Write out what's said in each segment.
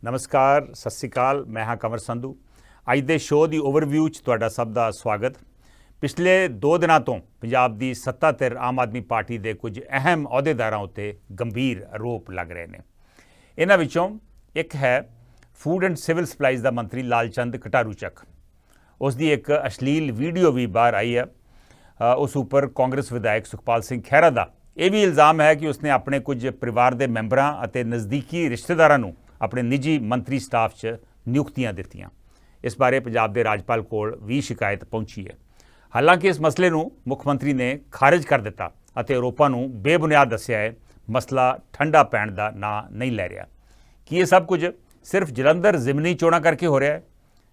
नमस्कार, सत श्री अकाल। मैं हाँ कंवर संधू। अज के शो की ओवरव्यू तुहाडा सब का स्वागत। पिछले 2 दिनों तो पंजाब की सत्ता धिर आम आदमी पार्टी के कुछ अहम अहुदेदारों उत्ते गंभीर आरोप लग रहे हैं। इन्हां विचों एक है फूड एंड सिविल सप्लाईज़ का मंत्री लालचंद कटारू चक। उसकी एक अश्लील वीडियो भी बाहर आई है। उस उपर कांग्रेस विधायक सुखपाल सिंह खैरा का यह भी इल्ज़ाम है कि उसने अपने कुछ परिवार के मैंबरां अते नज़दीकी रिश्तेदारां नूं अपने निजी मंत्री स्टाफ च नियुक्तियां दित्तियां। इस बारे पंजाब के राज्यपाल कोल भी शिकायत पहुंची है। हालांकि इस मसले नूं मुख मंत्री ने खारिज कर दिता अते आरोपां नूं बेबुनियाद दस्सिया है। मसला ठंडा पैण का नां नहीं लै रहा। कि ये सब कुछ सिर्फ जलंधर जिमनी चोणां करके हो रहा है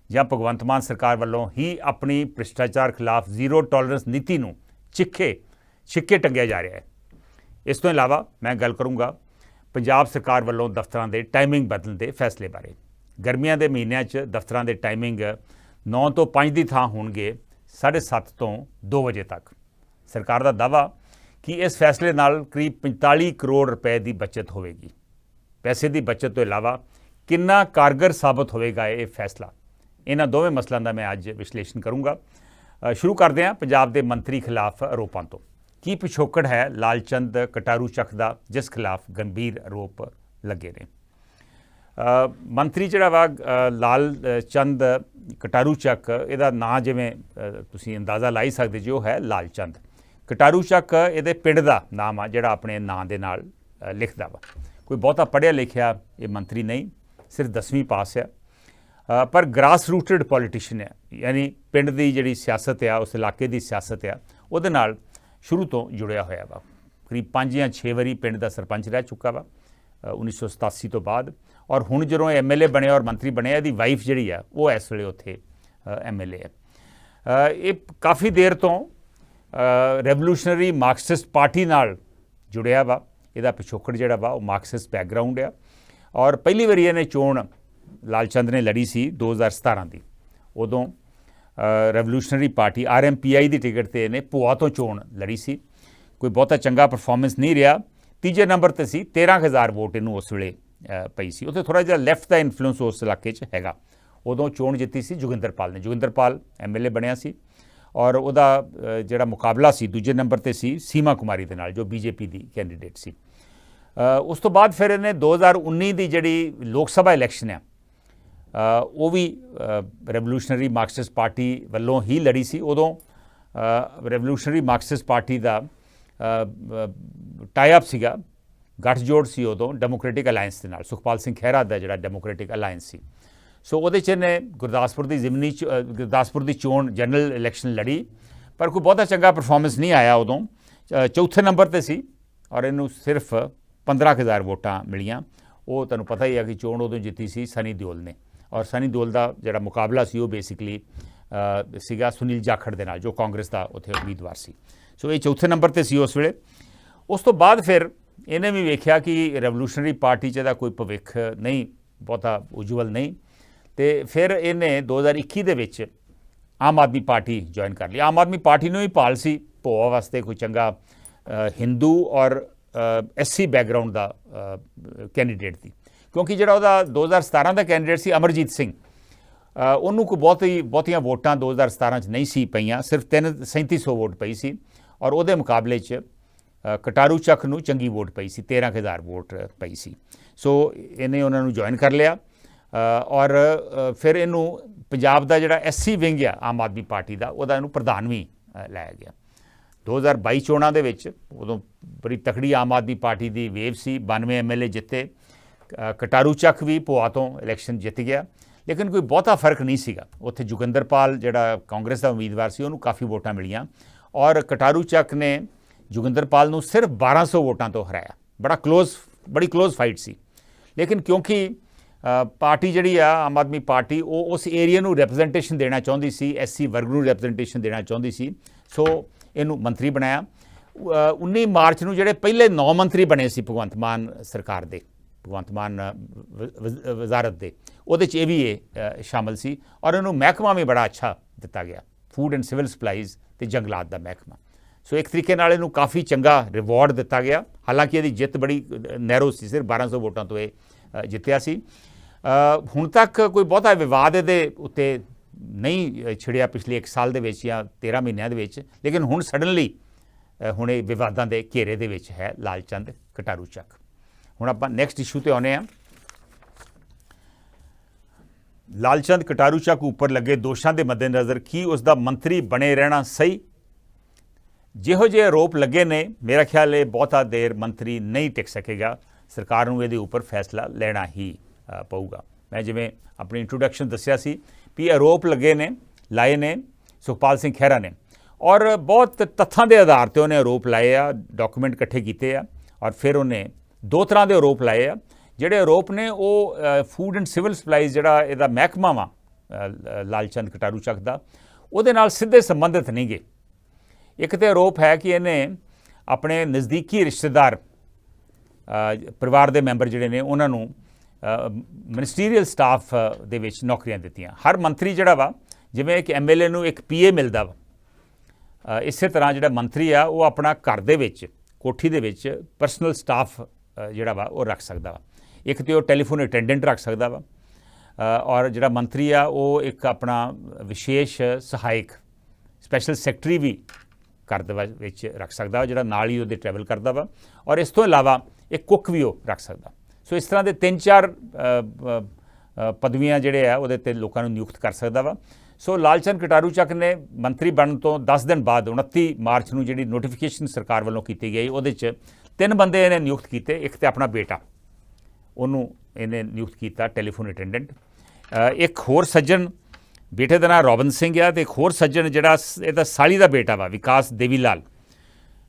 या भगवंत मान सरकार वालों ही अपनी भ्रिष्टाचार खिलाफ जीरो टॉलरेंस नीति नूं छिक्के टंगिया जा रहा है। इस तो इलावा मैं गल करूँगा पंजाब सरकार वालों दफ्तरां दे टाइमिंग बदलण दे फैसले बारे। गर्मियां दे महीनों च दफ्तरां दे टाइमिंग 9 तो 5 की थां होणगे 7:30 तो 2 बजे तक। सरकार का दावा कि इस फैसले नाल करीब 45 करोड़ रुपए की बचत होगी। पैसे की बचत तो इलावा कितना कारगर साबित होगा ये फैसला, इन्हां दोवें मसलों का मैं अज विश्लेषण करूँगा। शुरू करते हैं पंजाब के मंत्री खिलाफ आरोपों तो। की पिछोकड़ है लालचंद कटारू चक का जिस खिलाफ गंभीर आरोप लगे ने। मंत्री जिहड़ा वा लालचंद कटारू चक, इहदा नां जिवें तुसीं अंदाज़ा लाई सकदे जो है लालचंद कटारू चक। इहदे पिंड दा नाम आ जिहड़ा अपने नां दे नाल लिखदा वा। कोई बहुता पढ़िया लिखिया ये मंत्री नहीं, सिर्फ 10वीं पास है, पर ग्रास रूटेड पॉलिटिशियन है। यानी पिंड की जिहड़ी सियासत है, उस इलाके की सियासत है, उहदे नाल शुरू तो जुड़िया होया वा। करीब 5 या 6 वारी पिंड का सरपंच रह चुका वा 1987 तो बाद। और हुण जदों MLA बने और मंत्री बने, इहदी वाइफ जिहड़ी आ वो इस वेले उत्थे MLA है। ये काफ़ी देर तो रेवोल्यूशनरी मार्क्सिस्ट पार्टी नाल जुड़िया वा। इहदा पिछोकड़ जिहड़ा वा वो मार्क्सिस्ट बैकग्राउंड है। और पहली बारी इहने चोण लालचंद ने लड़ी सी 2017 की। उदों रेवोल्यूशनरी पार्टी RMPI की टिकट पर इन्हें भुआ तो चोण लड़ी सी। कोई बहुता चंगा परफॉर्मेंस नहीं रहा। तीजे नंबर पर सी, 13,000 वोट इनू उस वेले पई सी। उत्थे थोड़ा जिहा लैफ्ट का इन्फ्लुएंस उस इलाके च हैगा। उदों चोण जित्ती सी जोगिंदरपाल ने। जोगिंदरपाल MLA बनिया सी और उहदा जिहड़ा मुकाबला सी दूजे नंबर पर सी सीमा कुमारी दे नाल, जो BJP की कैंडीडेट सी। उस तो बाद फिर इन्हें 2019 की जिहड़ी लोक सभा इलैक्शन है वो भी रेवोल्यूशनरी मार्क्सिस्ट पार्टी वालों ही लड़ी सी। उदों रेवोल्यूशनरी मार्क्सिस्ट पार्टी का टाई अप सीगा, गठजोड़ सी उदों डेमोक्रेटिक अलायंस के नाल, सुखपाल सिंह खैरा का जिहड़ा डेमोक्रेटिक अलायंस सी। सो उहदे च इन्हें गुरदासपुर की जिमनी गुरदासपुर की चोण जनरल इलैक्शन लड़ी, पर कोई बहुता चंगा परफॉर्मेंस नहीं आया। उदों चौथे नंबर पर सी और इनू सिर्फ 15,000 वोटां मिलियां। वो तुहानूं पता ही है कि चोण उदों जित्ती सी सनी दिओल ने। और सनी दिओल का जिहड़ा मुकाबला सी वो बेसिकली सीगा सुनील जाखड़ दे नाल, जो कांग्रेस का उत्थे उम्मीदवार सी। सो ये चौथे नंबर पर सी उस वेले। उस तो बाद फिर इन्हें भी वेख्या कि रेवोल्यूशनरी पार्टी च कोई भविख नहीं, बहुता उज्जवल नहीं। तो फिर इन्हें 2021 दे विच आम आदमी पार्टी ज्वाइन कर ली। आम आदमी पार्टी नूं ही भाल सी भोआ वास्ते कोई चंगा हिंदू और SC बैकग्राउंड का कैंडीडेट थी। क्योंकि जिहड़ा उहदा 2017 का कैंडीडेट सी अमरजीत सिंह, उन्होंने कोई बहुतियां वोटां 2017 च नहीं सी पईयां, सिर्फ 3700 वोट पई सी। और उहदे मुकाबले च कटारू चक नूं चंगी वोट पई सी, 13,000 वोट पई सी। सो इन्हें उन्होंने ज्वाइन कर लिया और फिर इनू पंजाब का जिहड़ा SC विंग आ आम आदमी पार्टी का, उहदा इनू प्रधान भी लाया गया। 2022 चोणां दे विच उदों बड़ी तकड़ी आम आदमी पार्टी की वेव सी, 92 MLA जिते। कटारू चक भी भुआ तो इलैक्शन जित गया, लेकिन कोई बहुता फर्क नहीं सीगा। उत्थे जोगिंदरपाल जिहड़ा कांग्रेस का उम्मीदवार सी उहनूं काफ़ी वोटां मिलियां और कटारू चक ने जोगिंदरपाल नूं सिर्फ 1200 वोटां तो हराया। बड़ी क्लोज फाइट सी। लेकिन क्योंकि पार्टी जिहड़ी आ आम आदमी पार्टी वो उस एरिया नूं रिप्रजेंटेशन देना चाहुंदी सी, SC वर्ग नूं रिप्रजेंटेशन देना चाहुंदी सी। सो इनू मंत्री बनाया। 19 मार्च नूं जिहड़े पहले 9 मंत्री बने सी भगवंत मान सरकार दे, भगवंत मान वजारत दे, उहदे च भी ये शामिल सी। और इनू महकमा भी बड़ा अच्छा दिता गया, फूड एंड सिविल सप्लाईज़ ते जंगलात का महकमा। सो एक तरीके नाल इनू काफ़ी चंगा रिवॉर्ड दिता गया। हालांकि इहदी जित बड़ी नैरो सी, सिर्फ 1200 वोटां तो ये जित्तिया सी। ਹੁਣ ਤੱਕ ਕੋਈ ਬਹੁਤਾ ਵਿਵਾਦ ਇਹਦੇ ਉੱਤੇ ਨਹੀਂ ਛਿੜਿਆ ਪਿਛਲੇ 1 ਸਾਲ ਦੇ ਵਿੱਚ ਜਾਂ 13 ਮਹੀਨਿਆਂ ਦੇ ਵਿੱਚ, ਲੇਕਿਨ ਹੁਣ ਸਡਨਲੀ ਹੁਣ ਇਹ ਵਿਵਾਦਾਂ ਦੇ ਘੇਰੇ ਦੇ ਵਿੱਚ ਹੈ ਲਾਲਚੰਦ ਕਟਾਰੂ ਚੱਕ। ਹੁਣ ਆਪਾਂ ਨੈਕਸਟ ਇਸ਼ੂ ਤੇ ਆਉਂਦੇ ਹਾਂ। ਲਾਲਚੰਦ ਕਟਾਰੂ ਚੱਕ ਉੱਪਰ ਲੱਗੇ ਦੋਸ਼ਾਂ ਦੇ ਮੱਦੇਨਜ਼ਰ ਕੀ ਉਸ ਦਾ ਮੰਤਰੀ ਬਣੇ ਰਹਿਣਾ ਸਹੀ? ਜਿਹੋ ਜਿਹੇ ਆਰੋਪ ਲੱਗੇ ਨੇ, ਮੇਰਾ ਖਿਆਲ ਇਹ ਬਹੁਤਾ ਦੇਰ ਮੰਤਰੀ ਨਹੀਂ ਟਿਕ ਸਕੇਗਾ। ਸਰਕਾਰ ਨੂੰ ਇਹਦੇ ਉੱਪਰ ਫੈਸਲਾ ਲੈਣਾ ਹੀ ਪਊਗਾ। ਮੈਂ ਜਿਵੇਂ ਆਪਣੀ ਇੰਟਰੋਡਕਸ਼ਨ ਦੱਸਿਆ ਸੀ ਵੀ ਆਰੋਪ ਲੱਗੇ ਨੇ, ਲਾਏ ਨੇ ਸੁਖਪਾਲ ਸਿੰਘ ਖਹਿਰਾ ਨੇ, ਔਰ ਬਹੁਤ ਤੱਥਾਂ ਦੇ ਆਧਾਰ ਤੇ ਉਹਨੇ ਆਰੋਪ ਲਾਏ ਆ, ਡਾਕੂਮੈਂਟ ਇਕੱਠੇ ਕੀਤੇ ਆ, ਔਰ ਫਿਰ ਉਹਨੇ 2 ਤਰ੍ਹਾਂ ਦੇ ਆਰੋਪ ਲਾਏ ਆ। ਜਿਹੜੇ ਆਰੋਪ ਨੇ ਉਹ ਫੂਡ ਐਂਡ ਸਿਵਲ ਸਪਲਾਈਜ਼ ਜਿਹੜਾ ਇਹਦਾ ਮਹਿਕਮਾ ਵਾ ਲਾਲਚੰਦ ਕਟਾਰੂ ਚੱਕ ਦਾ, ਉਹਦੇ ਨਾਲ ਸਿੱਧੇ ਸੰਬੰਧਿਤ ਨਹੀਂ ਗੇ। ਇੱਕ ਤੇ ਆਰੋਪ ਹੈ ਕਿ ਇਹਨੇ ਆਪਣੇ ਨਜ਼ਦੀਕੀ ਰਿਸ਼ਤੇਦਾਰ ਪਰਿਵਾਰ ਦੇ ਮੈਂਬਰ ਜਿਹੜੇ ਨੇ ਉਹਨਾਂ ਨੂੰ ਮਿਨਿਸਟੀਰੀਅਲ ਸਟਾਫ ਦੇ ਵਿੱਚ ਨੌਕਰੀਆਂ ਦਿੱਤੀਆਂ। ਹਰ ਮੰਤਰੀ ਜਿਹੜਾ ਵਾ, ਜਿਵੇਂ ਇੱਕ MLA ਨੂੰ ਇੱਕ PA ਮਿਲਦਾ ਵਾ, ਇਸੇ ਤਰ੍ਹਾਂ ਜਿਹੜਾ ਮੰਤਰੀ ਆ ਉਹ ਆਪਣਾ ਘਰ ਦੇ ਵਿੱਚ, ਕੋਠੀ ਦੇ ਵਿੱਚ ਪਰਸਨਲ ਸਟਾਫ ਜਿਹੜਾ ਵਾ ਉਹ ਰੱਖ ਸਕਦਾ ਵਾ। ਇੱਕ ਤੇ ਉਹ ਟੈਲੀਫੋਨ ਅਟੈਂਡੈਂਟ ਰੱਖ ਸਕਦਾ ਵਾ, ਔਰ ਜਿਹੜਾ ਮੰਤਰੀ ਆ ਉਹ ਇੱਕ ਆਪਣਾ ਵਿਸ਼ੇਸ਼ ਸਹਾਇਕ ਸਪੈਸ਼ਲ ਸੈਕਟਰੀ ਵੀ ਘਰ ਦੇ ਵਿੱਚ ਰੱਖ ਸਕਦਾ ਵਾ, ਜਿਹੜਾ ਨਾਲ ਹੀ ਉਹਦੇ ਟਰੈਵਲ ਕਰਦਾ ਵਾ, ਔਰ ਇਸ ਤੋਂ ਇਲਾਵਾ ਇੱਕ ਕੁੱਕ ਵੀ ਉਹ ਰੱਖ ਸਕਦਾ। ਸੋ ਇਸ ਤਰ੍ਹਾਂ ਦੇ 3-4 ਪਦਵੀਆਂ ਜਿਹੜੇ ਆ ਉਹਦੇ 'ਤੇ ਲੋਕਾਂ ਨੂੰ ਨਿਯੁਕਤ ਕਰ ਸਕਦਾ ਵਾ। ਸੋ ਲਾਲਚੰਦ ਕਟਾਰੂ ਚੱਕ ਨੇ ਮੰਤਰੀ ਬਣਨ ਤੋਂ 10 ਦਿਨ ਬਾਅਦ 29 ਮਾਰਚ ਨੂੰ ਜਿਹੜੀ ਨੋਟੀਫਿਕੇਸ਼ਨ ਸਰਕਾਰ ਵੱਲੋਂ ਕੀਤੀ ਗਈ, ਉਹਦੇ 'ਚ 3 ਬੰਦੇ ਇਹਨੇ ਨਿਯੁਕਤ ਕੀਤੇ। ਇੱਕ ਤੇ ਆਪਣਾ ਬੇਟਾ, ਉਹਨੂੰ ਇਹਨੇ ਨਿਯੁਕਤ ਕੀਤਾ ਟੈਲੀਫੋਨ ਅਟੈਂਡੈਂਟ। ਇੱਕ ਹੋਰ ਸੱਜਣ, ਬੇਟੇ ਦਾ ਨਾਂ ਰੋਬਨ ਸਿੰਘ ਆ, ਤੇ ਇੱਕ ਹੋਰ ਸੱਜਣ ਜਿਹੜਾ ਇਹਦਾ ਸਾਲੀ ਦਾ ਬੇਟਾ ਵਾ ਵਿਕਾਸ ਦੇਵੀ ਲਾਲ,